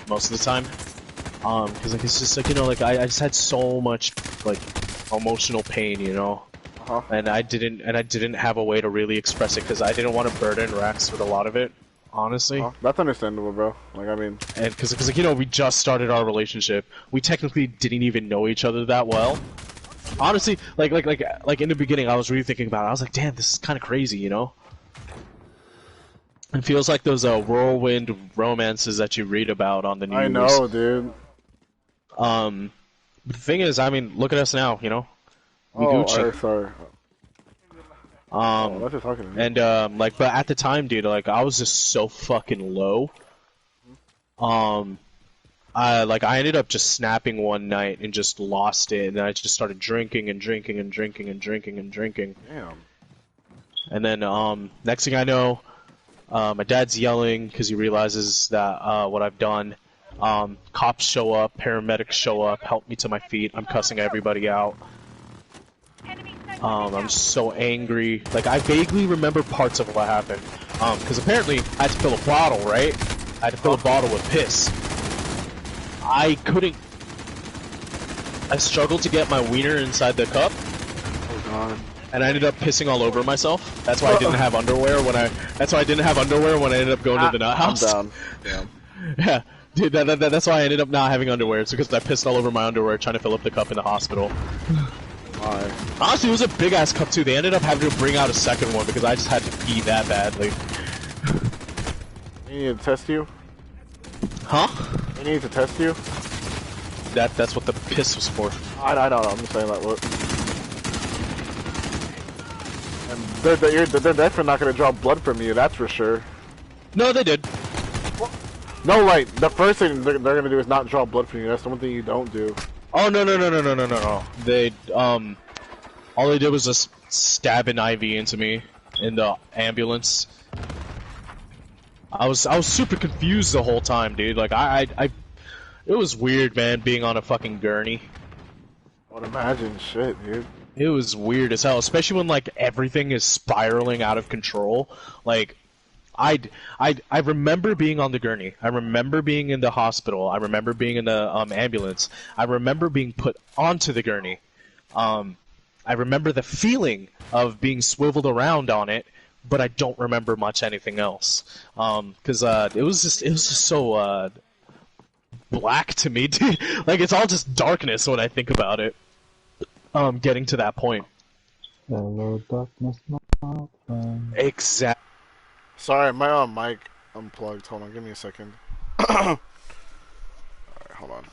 Most of the time, because like it's just like, you know, like I just had so much like emotional pain, you know, and I didn't have a way to really express it because I didn't want to burden Rax with a lot of it, honestly. That's understandable, bro. Like I mean, and because like, you know, we just started our relationship, we technically didn't even know each other that well. Honestly, like in the beginning, I was really thinking about it. I was like, damn, this is kind of crazy, you know. It feels like those whirlwind romances that you read about on the news. I know, dude. But the thing is, I mean, look at us now, you know. We Gucci. Sorry. What you're talking about. And like, but at the time, dude, like I was just so fucking low. I ended up just snapping one night and just lost it, and I just started drinking and drinking and drinking and drinking and drinking. Damn. And then next thing I know, my dad's yelling because he realizes that what I've done. Cops show up, paramedics show up, help me to my feet. I'm cussing everybody out. I'm so angry. Like, I vaguely remember parts of what happened. Because apparently I had to fill a bottle, right? I had to fill a bottle with piss. I struggled to get my wiener inside the cup. Oh god. And I ended up pissing all over myself. That's why I didn't have underwear when I ended up going to the nut house. I'm down. Damn. Yeah. Dude, that's why I ended up not having underwear. It's because I pissed all over my underwear trying to fill up the cup in the hospital. Why? Honestly, it was a big-ass cup, too. They ended up having to bring out a second one because I just had to pee that badly. They need to test you? Huh? They need to test you? That's what the piss was for. I don't know. I'm just saying that. What? And they're definitely not going to draw blood from you, that's for sure. No, they did. No, like, the first thing they're gonna do is not draw blood from you. That's the one thing you don't do. Oh, no. They, all they did was just stab an IV into me in the ambulance. I was super confused the whole time, dude. Like, it was weird, man, being on a fucking gurney. I would imagine, shit, dude. It was weird as hell, especially when, like, everything is spiraling out of control. Like, I remember being on the gurney. I remember being in the hospital. I remember being in the ambulance. I remember being put onto the gurney. I remember the feeling of being swiveled around on it, but I don't remember much anything else. Because it was just so black to me, dude. Like, it's all just darkness when I think about it. Getting to that point. Hello, darkness, my friend. Exactly. Sorry, my mic unplugged. Hold on, give me a second. Alright, hold on.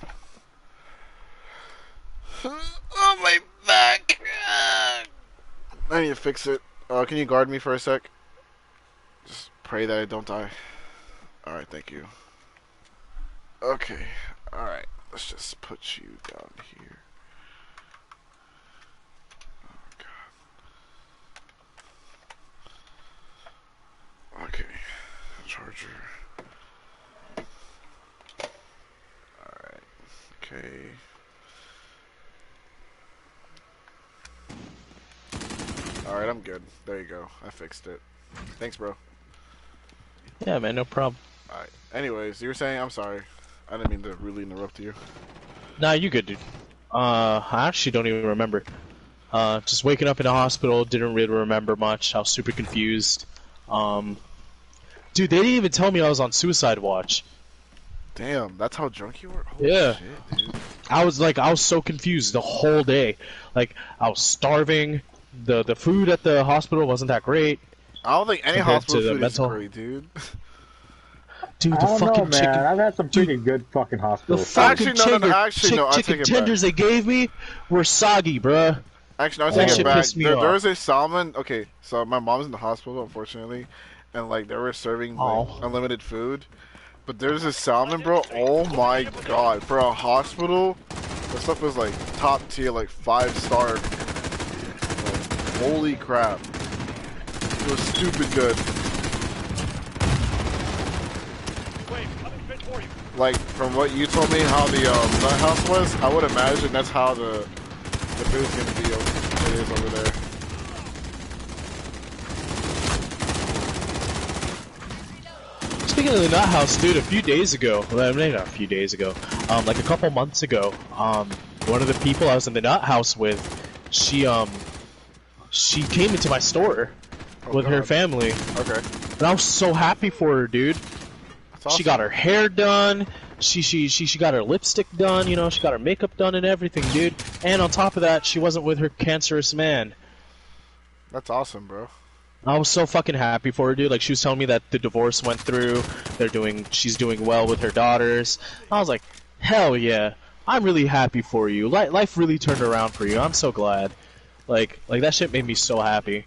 Oh, my back! I need to fix it. Can you guard me for a sec? Just pray that I don't die. Alright, thank you. Okay, alright. Let's just put you down here. Okay, charger. Alright, okay. Alright, I'm good. There you go. I fixed it. Thanks, bro. Yeah, man, no problem. Alright. Anyways, you were saying, I'm sorry. I didn't mean to really interrupt you. Nah, you good, dude. I actually don't even remember. Just waking up in the hospital, didn't really remember much. I was super confused. Dude, they didn't even tell me I was on suicide watch. Damn, that's how drunk you were? Holy Yeah. shit, dude. I was so confused the whole day. Like, I was starving. The food at the hospital wasn't that great. I don't think any Compared hospital to the food mental- is great, dude. Dude, I the don't fucking know, man. chicken. I've had some pretty good fucking The hospitals. fucking Actually, no, I take chicken it back. tenders they gave me were soggy, bruh. Actually, no, I That take it shit back. pissed me There off. was a salmon. Okay, so my mom's in the hospital, unfortunately, and like they were serving like Oh. unlimited food. But there's a salmon, bro. Oh my god, for a hospital, this stuff was like top tier, like 5-star. Like, holy crap, it was stupid good. Like from what you told me, how the nut house was, I would imagine that's how the food's gonna be. It is over there. Speaking of the nut house, dude, a few days ago, well, maybe not a few days ago, like a couple months ago, one of the people I was in the nut house with, she came into my store with her God. family, Okay. and I was so happy for her, dude. That's awesome. She got her hair done, she got her lipstick done, you know, she got her makeup done and everything, dude. And on top of that, she wasn't with her cancerous man. That's awesome, bro. I was so fucking happy for her, dude. Like, she was telling me that the divorce went through, she's doing well with her daughters. I was like, hell yeah, I'm really happy for you. Life really turned around for you. I'm so glad. Like that shit made me so happy.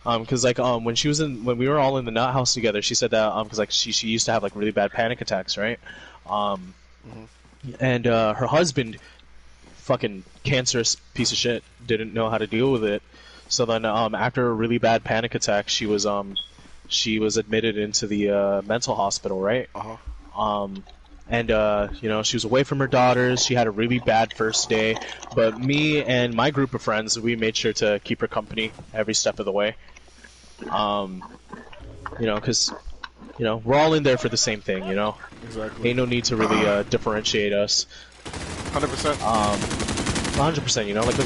Cause like, when we were all in the nut house together, she said that, cause like, she used to have like really bad panic attacks, right? And, her husband, fucking cancerous piece of shit, didn't know how to deal with it. So then, after a really bad panic attack, she was admitted into the, mental hospital, right? And, you know, she was away from her daughters, she had a really bad first day, but me and my group of friends, we made sure to keep her company every step of the way. You know, cause, you know, we're all in there for the same thing, you know? Exactly. Ain't no need to really, differentiate us. 100%. 100%, you know, like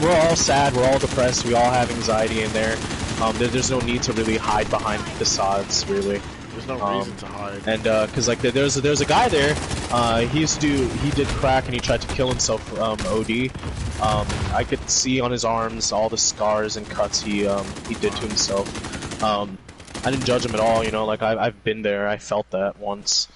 we're all sad, we're all depressed, we all have anxiety in there. There's no need to really hide behind facades, really. There's no reason to hide. And cause like there's a guy there, he did crack and he tried to kill himself, OD. I could see on his arms all the scars and cuts he did to himself. I didn't judge him at all, you know, like I've been there, I felt that once.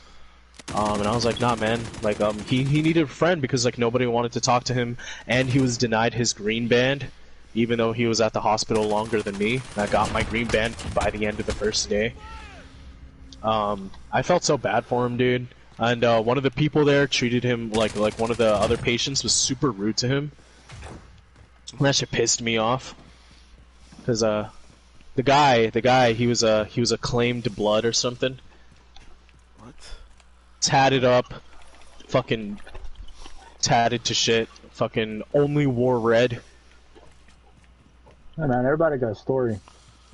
And I was like, nah, man, like, he needed a friend because, like, nobody wanted to talk to him, and he was denied his green band, even though he was at the hospital longer than me. I got my green band by the end of the first day. I felt so bad for him, dude. And, one of the people there treated him like one of the other patients was super rude to him. And that shit pissed me off. Cause, the guy, he was a claimed blood or something. What? Tatted up, fucking tatted to shit, fucking only wore red. Hey man, everybody got a story.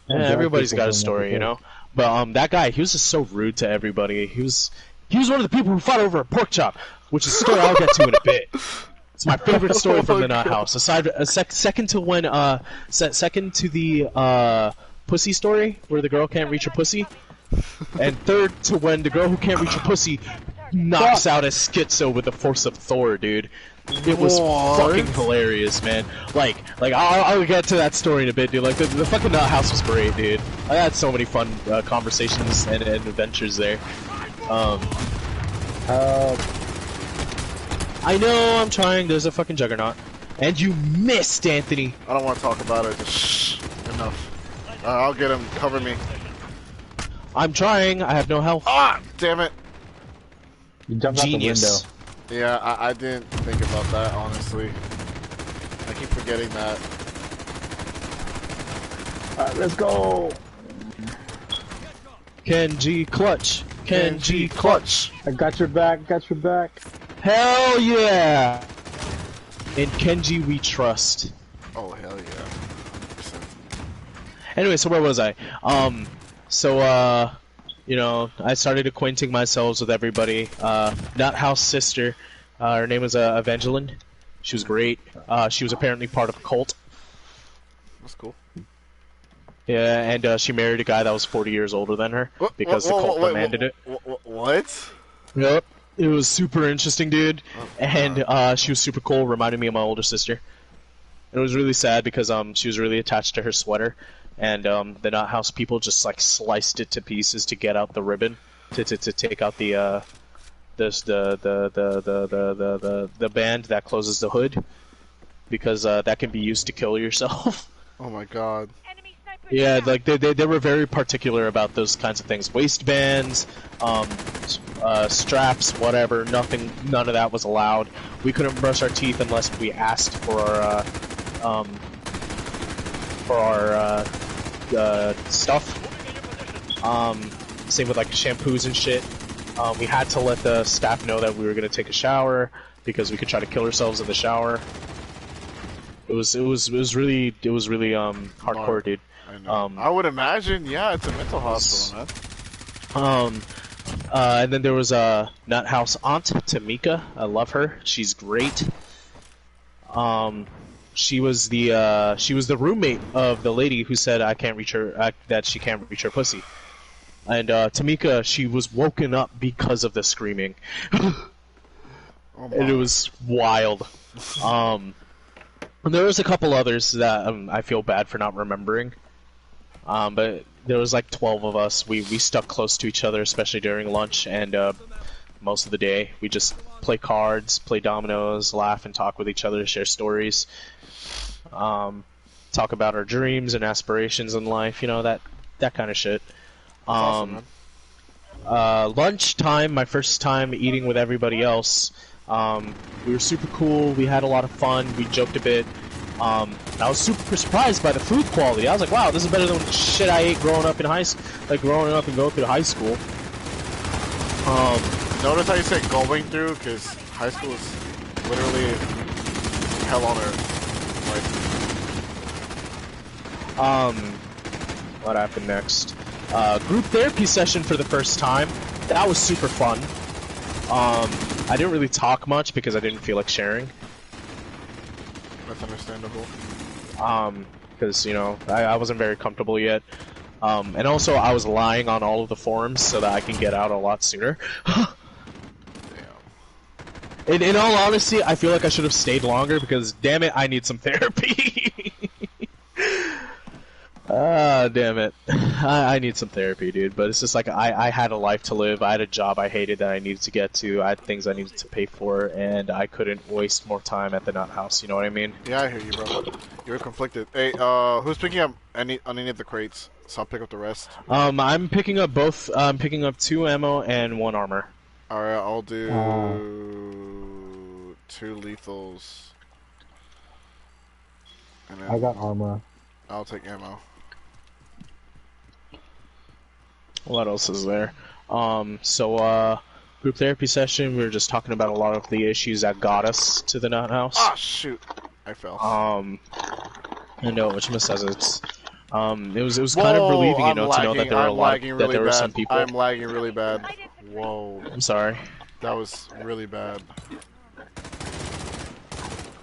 Yeah, everybody's got a story, you know. But that guy, he was just so rude to everybody. He was one of the people who fought over a pork chop, which is a story I'll get to in a bit. It's my favorite story from the nut house. Second to the pussy story where the girl can't reach her pussy. And third to when the girl who can't reach her pussy knocks out a schizo with the force of Thor, dude. It was fucking hilarious, man. Like I'll get to that story in a bit, dude. Like the fucking nut house was great, dude. I had so many fun conversations and adventures there. I know I'm trying. There's a fucking juggernaut, and you missed, Anthony. I don't want to talk about it. Just shh. Enough. I'll get him. Cover me. I'm trying. I have no health. Ah! Damn it. You jumped Genius. out the window. Yeah, I didn't think about that, honestly. I keep forgetting that. Alright, let's go. Kenji clutch. Kenji clutch. I got your back, got your back. Hell yeah! In Kenji we trust. Oh, hell yeah. 100%. Anyway, so where was I? you know, I started acquainting myself with everybody. Nut House sister, her name was Evangeline. She was great. She was apparently part of a cult. That's cool. Yeah, and she married a guy that was 40 years older than her because the cult demanded it. What? Yep. It was super interesting, dude. And she was super cool, reminded me of my older sister. It was really sad because she was really attached to her sweater, and the Nut House people just like sliced it to pieces to get out the ribbon to take out the band that closes the hood, because that can be used to kill yourself. Oh my god. Yeah, like they were very particular about those kinds of things. Waistbands, straps, whatever. None of that was allowed. We couldn't brush our teeth unless we asked for our stuff. Same with like shampoos and shit. We had to let the staff know that we were gonna take a shower because we could try to kill ourselves in the shower. It was really hardcore, dude. I know. I would imagine, yeah, it's a mental hospital, man. And then there was a Nut House aunt, Tamika. I love her. She's great. She was the roommate of the lady who said that she can't reach her pussy. And Tamika, she was woken up because of the screaming. And it was wild. There was a couple others that I feel bad for not remembering. But there was like 12 of us. We stuck close to each other, especially during lunch, and most of the day we just play cards, play dominoes, laugh and talk with each other, share stories, talk about our dreams and aspirations in life, you know, that kind of shit. Awesome, Lunchtime, my first time eating with everybody else. We were super cool. We had a lot of fun. We joked a bit. I was super surprised by the food quality. I was like, wow, this is better than the shit I ate growing up in high school, like growing up and going through high school. Notice how you said going through, because high school is literally hell on earth. What happened next? Group therapy session for the first time. That was super fun. I didn't really talk much because I didn't feel like sharing. That's understandable. Because, you know, I wasn't very comfortable yet. And also I was lying on all of the forums so that I can get out a lot sooner. Damn. In all honesty, I feel like I should have stayed longer because, damn it, I need some therapy. Damn it. I need some therapy, dude. But it's just like, I had a life to live. I had a job I hated that I needed to get to. I had things I needed to pay for, and I couldn't waste more time at the Nut House. You know what I mean? Yeah, I hear you, bro. You're conflicted. Hey, who's picking up any of the crates? So I'll pick up the rest. I'm picking up both. I'm picking up 2 ammo and 1 armor. Alright, I'll do 2 lethals. And then I got armor. I'll take ammo. What else is there? Group therapy session, we were just talking about a lot of the issues that got us to the Nut House. Ah, shoot! I fell. I know, which says it's, it was kind of relieving, you know, to know that there were some people. I'm lagging really bad. Whoa. I'm sorry. That was really bad.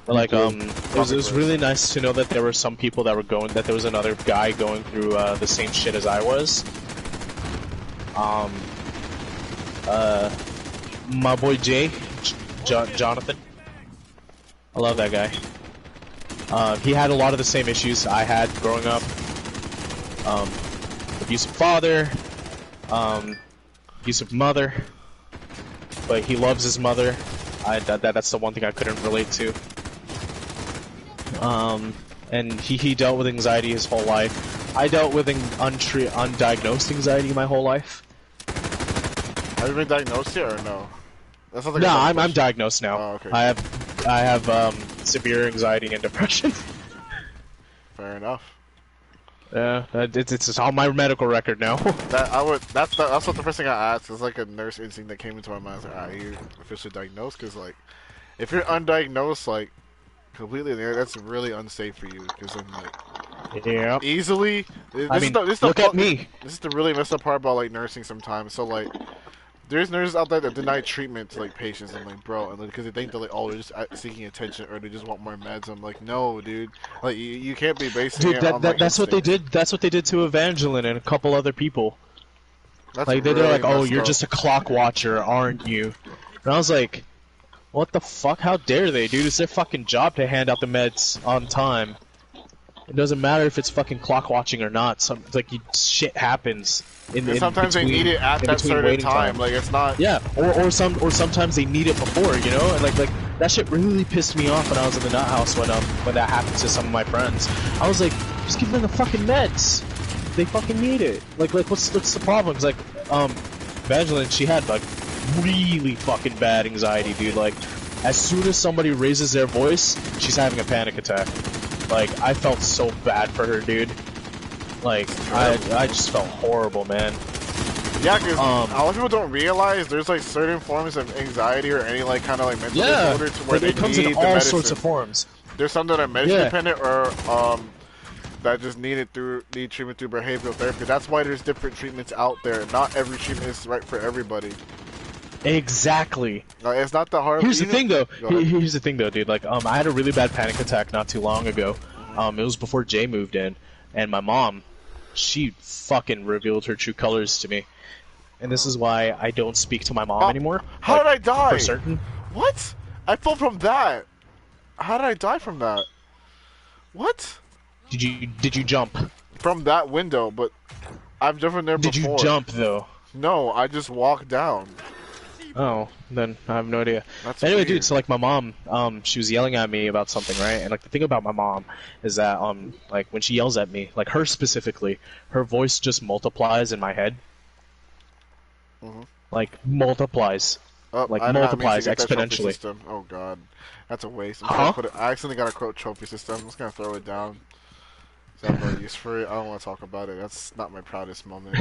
Like, it was really nice to know that there were some people that there was another guy going through, the same shit as I was. My boy Jay, Jonathan. I love that guy. He had a lot of the same issues I had growing up. Abusive father, abusive mother, but he loves his mother. That's the one thing I couldn't relate to. And he dealt with anxiety his whole life. I dealt with undiagnosed anxiety my whole life. Have you been diagnosed yet or no? That's not like no, I'm diagnosed now. Oh, okay. I have severe anxiety and depression. Fair enough. Yeah, it's on my medical record now. That's what the first thing I asked. It's like a nurse instinct that came into my mind. I was like, alright, you're officially diagnosed, because like, if you're undiagnosed, like completely in the air, that's really unsafe for you. Because then like, Yeah. Easily. I mean, look at me. This is the really messed up part about like nursing sometimes. So like, there's nurses out there that deny treatment to like patients. I'm like, bro, and because they think they're like, oh, they're just seeking attention or they just want more meds. I'm like, no, dude. Like you can't be basing it on like that's what they did. That's what they did to Evangeline and a couple other people. That's like they're really like, oh, messed you're up. just a clock watcher, aren't you? And I was like, what the fuck? How dare they, dude? It's their fucking job to hand out the meds on time. It doesn't matter if it's fucking clock watching or not. Shit happens. And sometimes they need it at that certain time. Like it's not. Yeah, or sometimes they need it before, you know. And like that shit really pissed me off when I was in the nut house when that happened to some of my friends. I was like, just give them the fucking meds. They fucking need it. Like what's the problem? It's like Evangeline, she had like really fucking bad anxiety, dude. Like as soon as somebody raises their voice, she's having a panic attack. Like, I felt so bad for her, dude. Like, I just felt horrible, man. Yeah, because a lot of people don't realize there's, like, certain forms of anxiety or any, like, kind of, like, mental disorder to where they comes need in the all medicine. sorts of forms. There's some that are medicine-dependent or, that just need treatment through behavioral therapy. That's why there's different treatments out there. Not every treatment is right for everybody. Exactly. It's not the hard. Here's the thing, though. Here's the thing, though, dude. Like, I had a really bad panic attack not too long ago. It was before Jay moved in, and my mom, she fucking revealed her true colors to me, and this is why I don't speak to my mom anymore. How did I die? For certain. What? I fell from that. How did I die from that? What? Did you jump? From that window, but I've jumped from there before. Did you jump though? No, I just walked down. Oh, then I have no idea. That's anyway, weird. dude, so like my mom, she was yelling at me about something, right? And like the thing about my mom is that, like when she yells at me, like her specifically, her voice just multiplies in my head. Like multiplies. Like multiplies exponentially. Oh god, that's a waste. Huh? I accidentally got a quote trophy system. I'm just gonna throw it down. I have no use for it. I don't want to talk about it. That's not my proudest moment.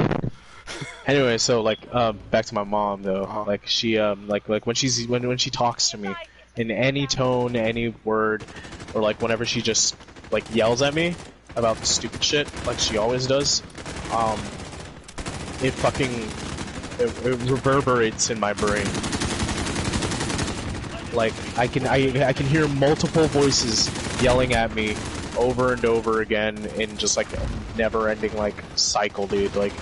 Anyway, so like back to my mom though. Like she like when she talks to me in any tone, any word, or like whenever she just like yells at me about stupid shit like she always does, it reverberates in my brain. Like I can hear multiple voices yelling at me over and over again in just like a never-ending like cycle, dude. Like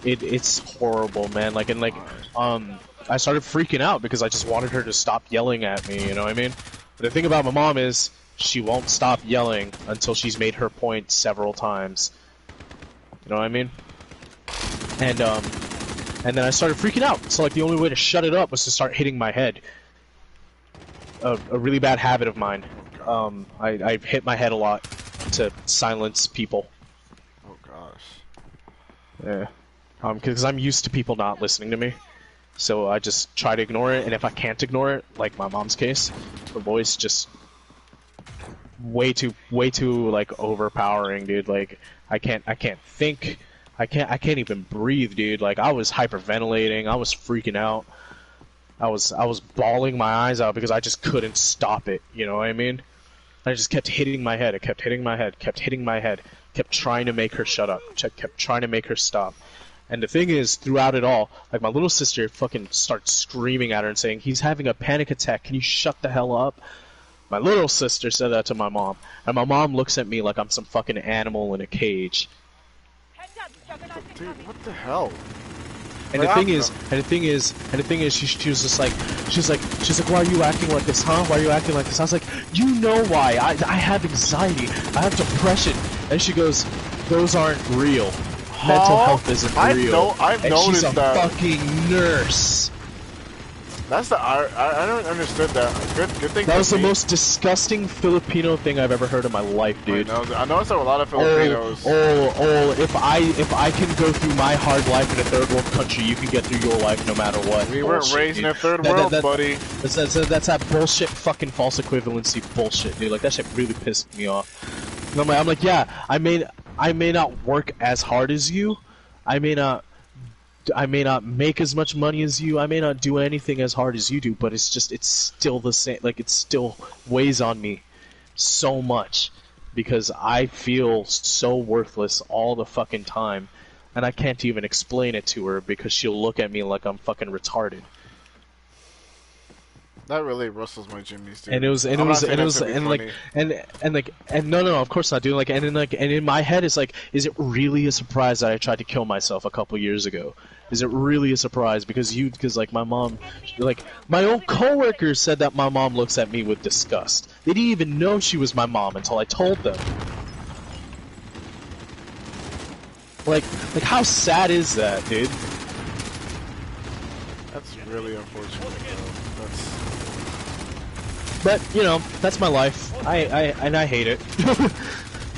it's horrible, man. Like I started freaking out because I just wanted her to stop yelling at me, you know what I mean? But the thing about my mom is she won't stop yelling until she's made her point several times. You know what I mean? And then I started freaking out. So like the only way to shut it up was to start hitting my head. A really bad habit of mine. I hit my head a lot to silence people. Oh gosh. Yeah. Because I'm used to people not listening to me. So I just try to ignore it, and if I can't ignore it, like my mom's case, the voice just way too like overpowering, dude. Like I can't think, I can't even breathe, dude. Like I was hyperventilating, I was freaking out. I was bawling my eyes out because I just couldn't stop it, you know what I mean? I just kept hitting my head, kept hitting my head, kept trying to make her shut up, kept trying to make her stop. And the thing is, throughout it all, like my little sister fucking starts screaming at her and saying, "He's having a panic attack, can you shut the hell up?" My little sister said that to my mom, and my mom looks at me like I'm some fucking animal in a cage. Dude, what the hell? And the thing is, she was just like, she's like, why are you acting like this, huh? Why are you acting like this? I was like, you know why? I have anxiety, I have depression. And she goes, those aren't real. Mental health isn't real. I've and noticed she's a that. fucking nurse. That's the I don't understood that. Good thing. That was the most disgusting Filipino thing I've ever heard in my life, dude. I noticed there were a lot of Filipinos. If I can go through my hard life in a third world country, you can get through your life no matter what. We weren't raised in a third world, buddy. That's that bullshit fucking false equivalency bullshit, dude. Like that shit really pissed me off. And I'm like, yeah, I may not work as hard as you, I may not make as much money as you, I may not do anything as hard as you do, but it's still the same, like it still weighs on me so much. because I feel so worthless all the fucking time, and I can't even explain it to her because she'll look at me like I'm fucking retarded. That really rustles my jimmies, dude. And no, of course not, dude. Like, and in my head, it's like, is it really a surprise that I tried to kill myself a couple years ago? Is it really a surprise because like my mom, like my own coworkers said that my mom looks at me with disgust. They didn't even know she was my mom until I told them. Like how sad is that, dude? That's really unfortunate, bro. But you know, that's my life. I hate it.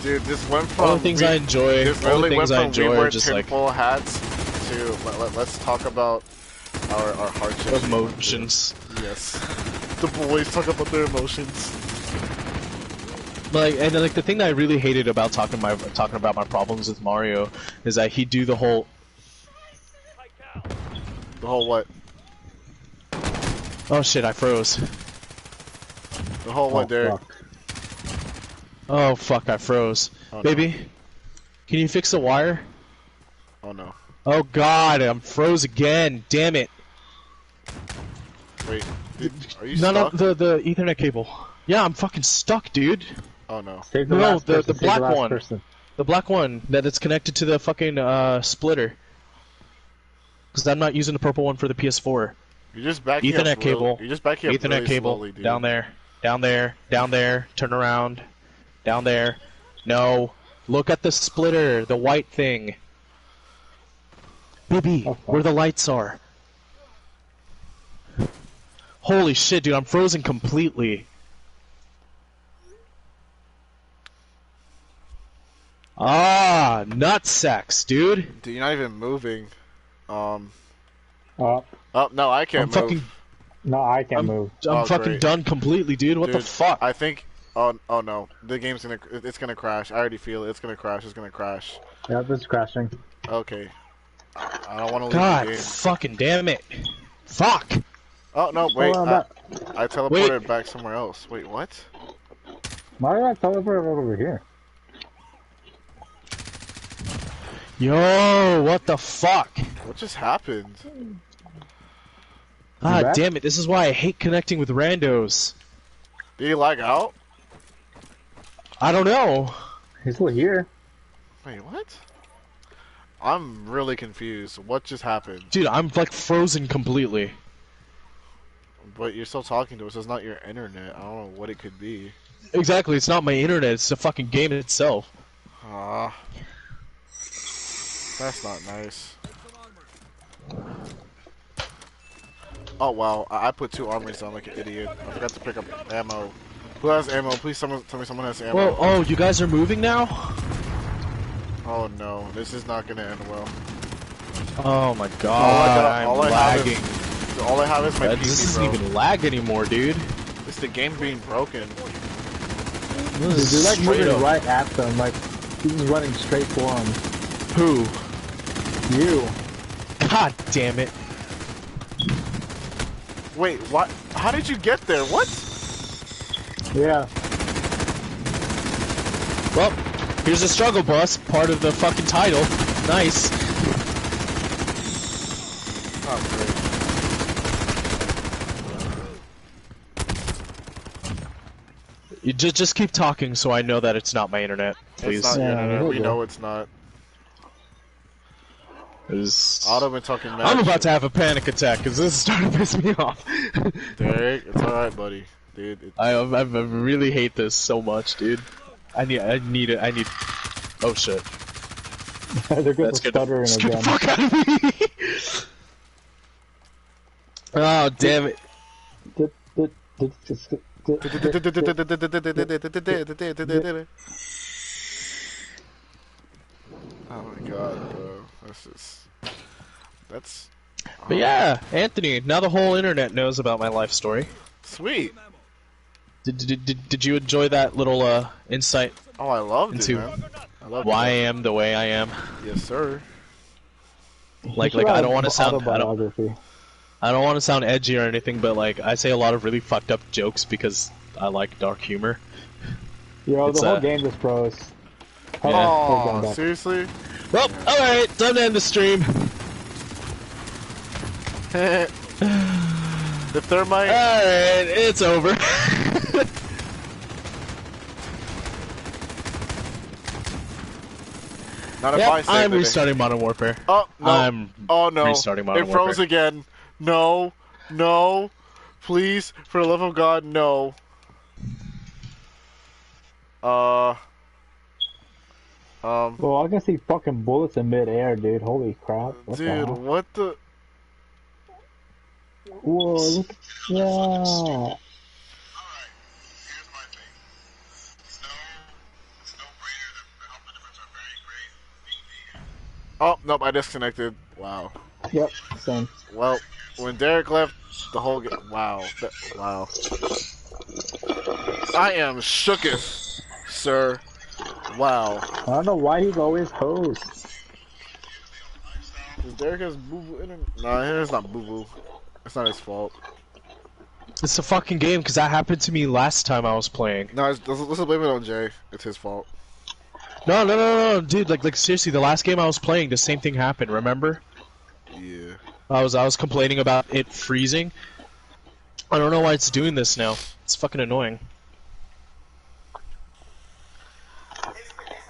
Dude, this went from all the things I enjoy. This all the really things went I from enjoy we wear are just like tinfoil hats to let's talk about our hardships. emotions. Yes, the boys talk about their emotions. Like, and like the thing that I really hated about talking about my problems with Mario is that he'd do the whole what? Oh shit! I froze. The whole what, Derek? Oh fuck! I froze. Oh, Baby, no. can you fix the wire? Oh no. Oh god! I'm froze again. Damn it! Wait, dude, are you No, stuck? no, the Ethernet cable. Yeah, I'm fucking stuck, dude. Oh no. Save the No, last the person, save black last one. person. The black one that it's connected to the fucking splitter. Because I'm not using the purple one for the PS4. You're just backing Ethernet up cable. You're just backing up Ethernet really cable. slowly, dude. Down there. Down there. Down there. Turn around. Down there. No. Look at the splitter. The white thing. Baby, Oh, fuck. where the lights are. Holy shit, dude. I'm frozen completely. Ah, nutsacks, dude. Dude, you're not even moving. Oh, Oh, no, I can't I'm move. fucking, no, I can't move. I'm Oh, fucking great. done completely, dude. What the Dude, fuck? I think. Oh no, the game's it's gonna crash. I already feel it. It's gonna crash. It's gonna crash. Yep, it's crashing. Okay. I don't want to leave God, the game. fucking damn it. Fuck. Oh no, wait. Hold on, I teleported back somewhere else. Wait, what? Why did I teleport over here? Yo, what the fuck? What just happened? Ah, back? damn it. This is why I hate connecting with randos. Did he lag out? I don't know. He's still here. Wait, what? I'm really confused. What just happened? Dude, I'm like frozen completely. But you're still talking to us. It's not your internet. I don't know what it could be. Exactly, it's not my internet, it's the fucking game itself. Ah. That's not nice. Oh wow, I put 2 armors down like an idiot. I forgot to pick up ammo. Who has ammo? Please tell me someone has ammo. Well, oh, you guys are moving now? Oh no, this is not gonna end well. Oh my god, I'm all I lagging. All I have is my This PC, isn't bro. even lag anymore, dude. It's the game being broken. Dude, you're like Straight moving up. right at them, like he's just running straight for him. Who? You. God damn it. Wait, what? How did you get there? What? Yeah. Well, here's a struggle bus, part of the fucking title. Nice. Oh, great. You just keep talking so I know that it's not my internet, please. It's not your Yeah, internet. here We we go. know it's not. 'Cause Otto been talking mad I'm about shit. to have a panic attack because this is starting to piss me off. Derek, it's alright, buddy. Dude, I really hate this so much, dude. I need it. Oh shit. They're good That's for good. stuttering Scared the again. fuck out of me. Oh damn it. Oh my god, bro. That's But yeah, Anthony. Now the whole internet knows about my life story. sweet. Did you enjoy that little insight Oh, I loved into it, man. I loved why I it. am the way I am? Yes, sir. Like I don't want to sound autobiography. I don't want to sound edgy or anything, but like I say a lot of really fucked up jokes because I like dark humor. Yo, It's, the whole game just froze. Yeah. Oh, seriously? Well, alright, time to end the stream. The thermite. Alright, it's over. Not if Yep, I say I'm restarting Modern Warfare. Oh, no. Oh, no. Restarting Modern It froze Warfare. again. No. No. Please, for the love of God, no. Well, I can see fucking bullets in midair, dude. Holy crap. What the Dude, hell? what the... Whoa, look at that. Oh, nope, I disconnected. Wow. Yep, same. Well, when Derek left, the whole game... Wow. Wow. I am shooketh, sir. Wow. I don't know why he's always host. Does Derek has boo-boo internet? Nah, it's not boo-boo. It's not his fault. It's a fucking game, because that happened to me last time I was playing. No, let's blame it on Jay. It's his fault. No, dude, like seriously, the last game I was playing, the same thing happened, remember? Yeah. I was complaining about it freezing. I don't know why it's doing this now. It's fucking annoying.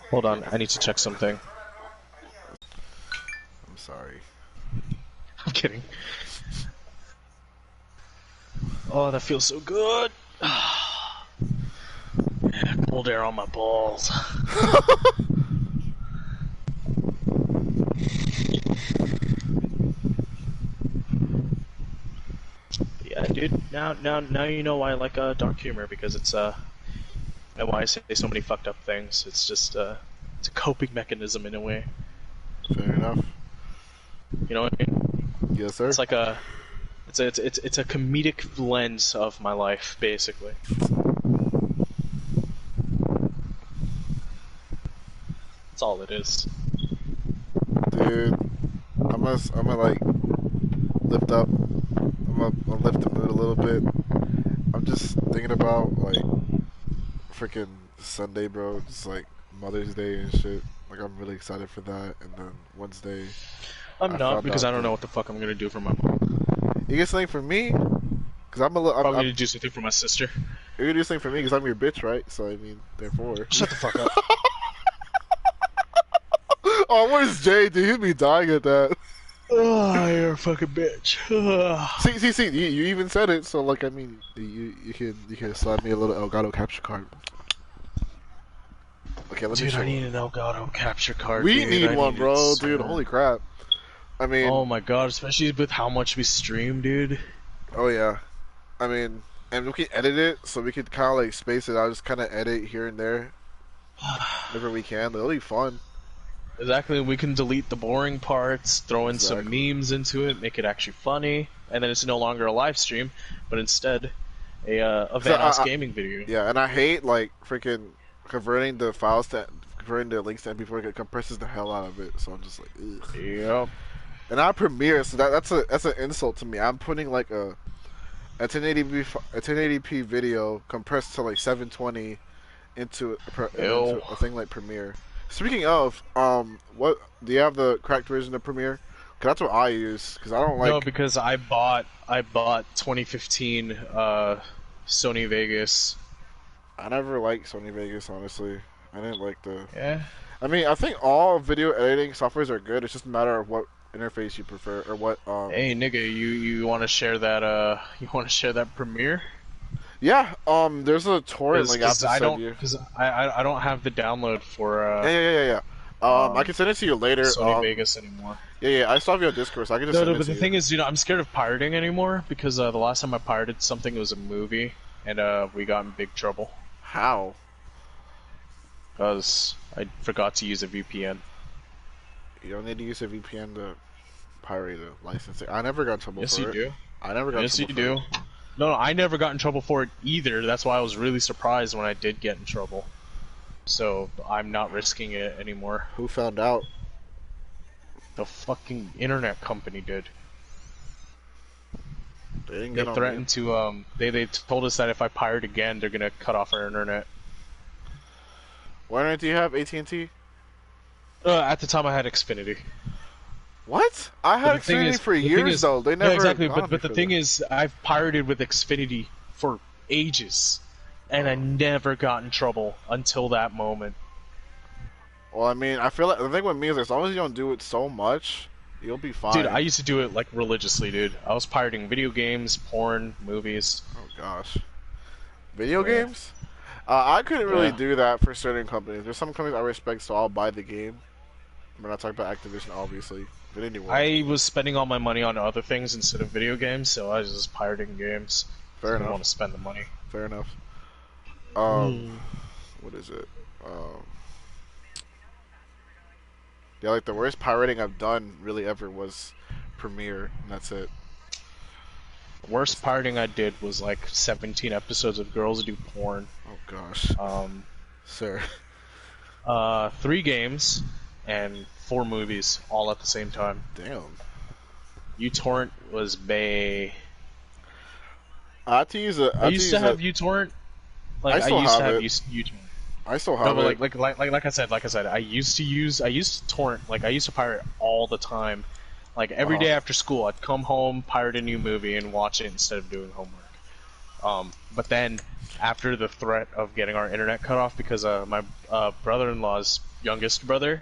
Hold on, I need to check something. I'm sorry. I'm kidding. Oh, that feels so good. Yeah, cold air on my balls. Yeah, dude. Now you know why I like dark humor, because it's and why I say so many fucked up things. It's just it's a coping mechanism in a way. Fair enough. You know what I mean? Yes, sir. It's like it's a comedic lens of my life, basically. That's all it is. Dude, I'm gonna like lift up. I'm gonna lift the mood a little bit. I'm just thinking about like freaking Sunday, bro. Just like Mother's Day and shit. Like I'm really excited for that. And then Wednesday. I'm not, because I don't know what the fuck I'm gonna do for my mom. You get something for me? Cause I'm a little. I'm gonna do something for my sister. You're gonna do something for me because I'm your bitch, right? So I mean, therefore. Shut the fuck up. Oh, where's Jay? Dude, he'd be dying at that. Oh, you're a fucking bitch. See, you even said it. So like, I mean, you can slide me a little Elgato capture card. Okay, let me Dude, show I you. need an Elgato capture card. We dude. need I one, need bro. it so Dude, bad. holy crap. I mean, Oh my god, especially with how much we stream, dude. oh yeah. I mean, and we can edit it, so we could kind of like space it out, just kind of edit here and there, whenever we can. It'll be fun. Exactly, we can delete the boring parts, throw in some Exactly. memes into it, make it actually funny, and then it's no longer a live stream, but instead a Vanoss gaming video. Yeah, and I hate like freaking converting the files to converting the links to MP4. It compresses the hell out of it. So I'm just like, ugh. Yep. And I Premiere, so that's an insult to me. I'm putting like a 1080p video compressed to like 720 into a thing like Premiere. Speaking of, what do you have the cracked version of Premiere? 'Cause that's what I use. Because I don't like. No, because I bought 2015 Sony Vegas. I never liked Sony Vegas, honestly. I didn't like the. Yeah. I mean, I think all video editing softwares are good. It's just a matter of what interface you prefer or what. Hey, nigga, you want to share that? You want to share that Premiere? Yeah. There's a torrent like after I don't, you. because I don't have the download for Yeah. I can send it to you later. Sony Vegas anymore. Yeah. I saw you on Discord, so I can just send it But to the you. thing is, I'm scared of pirating anymore, because the last time I pirated something, it was a movie, and we got in big trouble. How? Because I forgot to use a VPN. You don't need to use a VPN to pirate a licensing. I never got in trouble Yes, for you it. do. I never got Yes, in you trouble do. No, I never got in trouble for it either. That's why I was really surprised when I did get in trouble. So I'm not risking it anymore. Who found out? The fucking internet company did. They didn't They get on threatened to they told us that if I pirate again, they're gonna cut off our internet. What internet do you have? AT&T? At the time, I had Xfinity. What? I had Xfinity for years though. They never. Yeah, exactly. Gone But the thing is, I've pirated with Xfinity for ages, and I never got in trouble until that moment. Well, I mean, I feel like the thing with me is as long as you don't do it so much, you'll be fine. Dude, I used to do it like religiously, dude. I was pirating video games, porn, movies. Oh gosh, video games. I couldn't really do that for certain companies. There's some companies I respect, so I'll buy the game. We're not talking about Activision, obviously. But anyway, I was spending all my money on other things instead of video games, so I was just pirating games. Fair enough. I didn't want to spend the money. Fair enough. What is it? Yeah, like the worst pirating I've done really ever was Premiere, and that's it. The worst pirating I did was like 17 episodes of Girls Do Porn. Oh gosh. Sir. 3 games and 4 movies all at the same time. Damn. uTorrent was bae. I had to use a. I used to have uTorrent. Like I used to have uTorrent. I still have it. Like I said, I used to torrent, like I used to pirate all the time. Like every day after school, I'd come home, pirate a new movie, and watch it instead of doing homework. But then, after the threat of getting our internet cut off because my brother-in-law's youngest brother,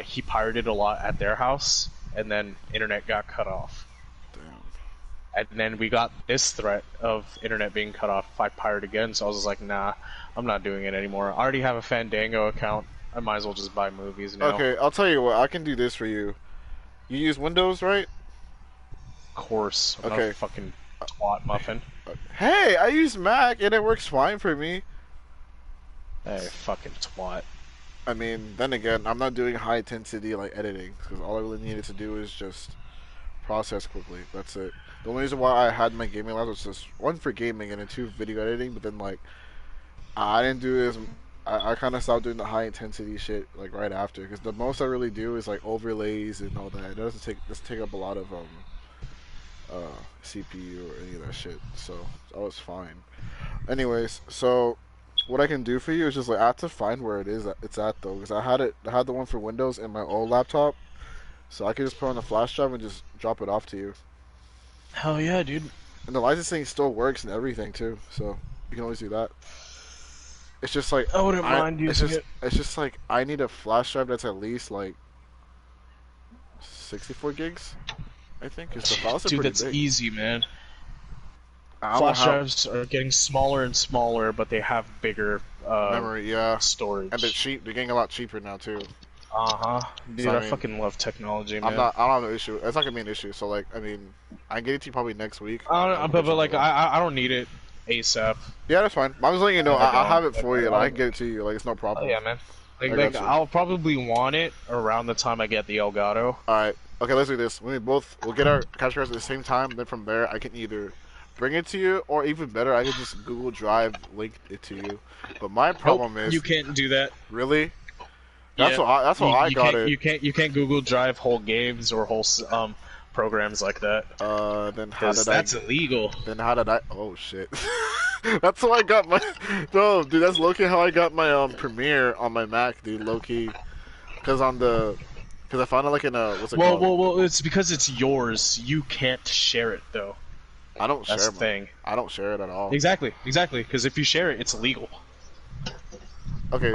he pirated a lot at their house, and then internet got cut off. And then we got this threat of internet being cut off if I pirate again, so I was just like, nah, I'm not doing it anymore. I already have a Fandango account. I might as well just buy movies now. Okay, I'll tell you what, I can do this for you. You use Windows, right? Of course. I'm not a fucking twat muffin. Hey, I use Mac and it works fine for me. Hey, fucking twat. I mean, then again, I'm not doing high intensity like editing, because all I really needed to do is just process quickly. That's it. The only reason why I had my gaming laptop was just 1 for gaming and then 2 for video editing, but then like I didn't do as I kind of stopped doing the high intensity shit like right after, because the most I really do is like overlays and all that. It doesn't take up a lot of CPU or any of that shit, so I was fine. Anyways, so what I can do for you is just like I have to find where it's at though, because I had the one for Windows in my old laptop, so I can just put on the flash drive and just drop it off to you. Hell yeah, dude. And the licensing still works and everything too, so you can always do that. It's just like I wouldn't mind using it. It's just like I need a flash drive that's at least like 64 gigs, I think. Because the files are dude, pretty that's big. easy, man. Flash drives are getting smaller and smaller, but they have bigger memory, yeah, storage. And they're cheap. They're getting a lot cheaper now too. Dude, so, I fucking love technology, man. I don't have an issue. It's not gonna be an issue. So like, I mean, I can get it to you probably next week. But like, I don't need it ASAP. Yeah, that's fine. I'm just letting you know. I'll have it for you. Like, I can get it to you. Like, it's no problem. Oh, yeah, man. Like I'll probably want it around the time I get the Elgato. Alright. Okay, let's do this. We'll get our cash cards at the same time. Then from there, I can either bring it to you, or even better, I can just Google Drive link it to you. But my problem is you can't do that. Really? That's what I got it. You can't Google Drive whole games or whole programs like that. Then how did that's illegal. Then how did I? Oh shit. That's how I got my. No, dude, that's low-key how I got my Premiere on my Mac, dude. Low-key, because I found it like in a what's it called? Well, it's because it's yours. You can't share it though. I don't That's share the thing. I don't share it at all. Exactly. Because if you share it, it's illegal. Okay.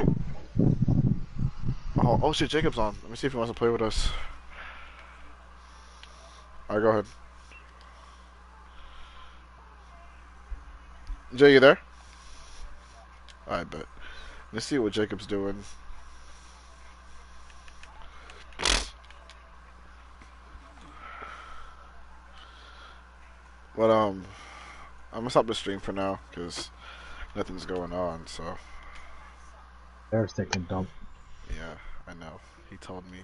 Oh shit, Jacob's on. Let me see if he wants to play with us. Alright, go ahead. Jay, you there? I bet. Let's see what Jacob's doing. But I'm gonna stop the stream for now because nothing's going on. So. There's taking dump. Yeah, I know. He told me.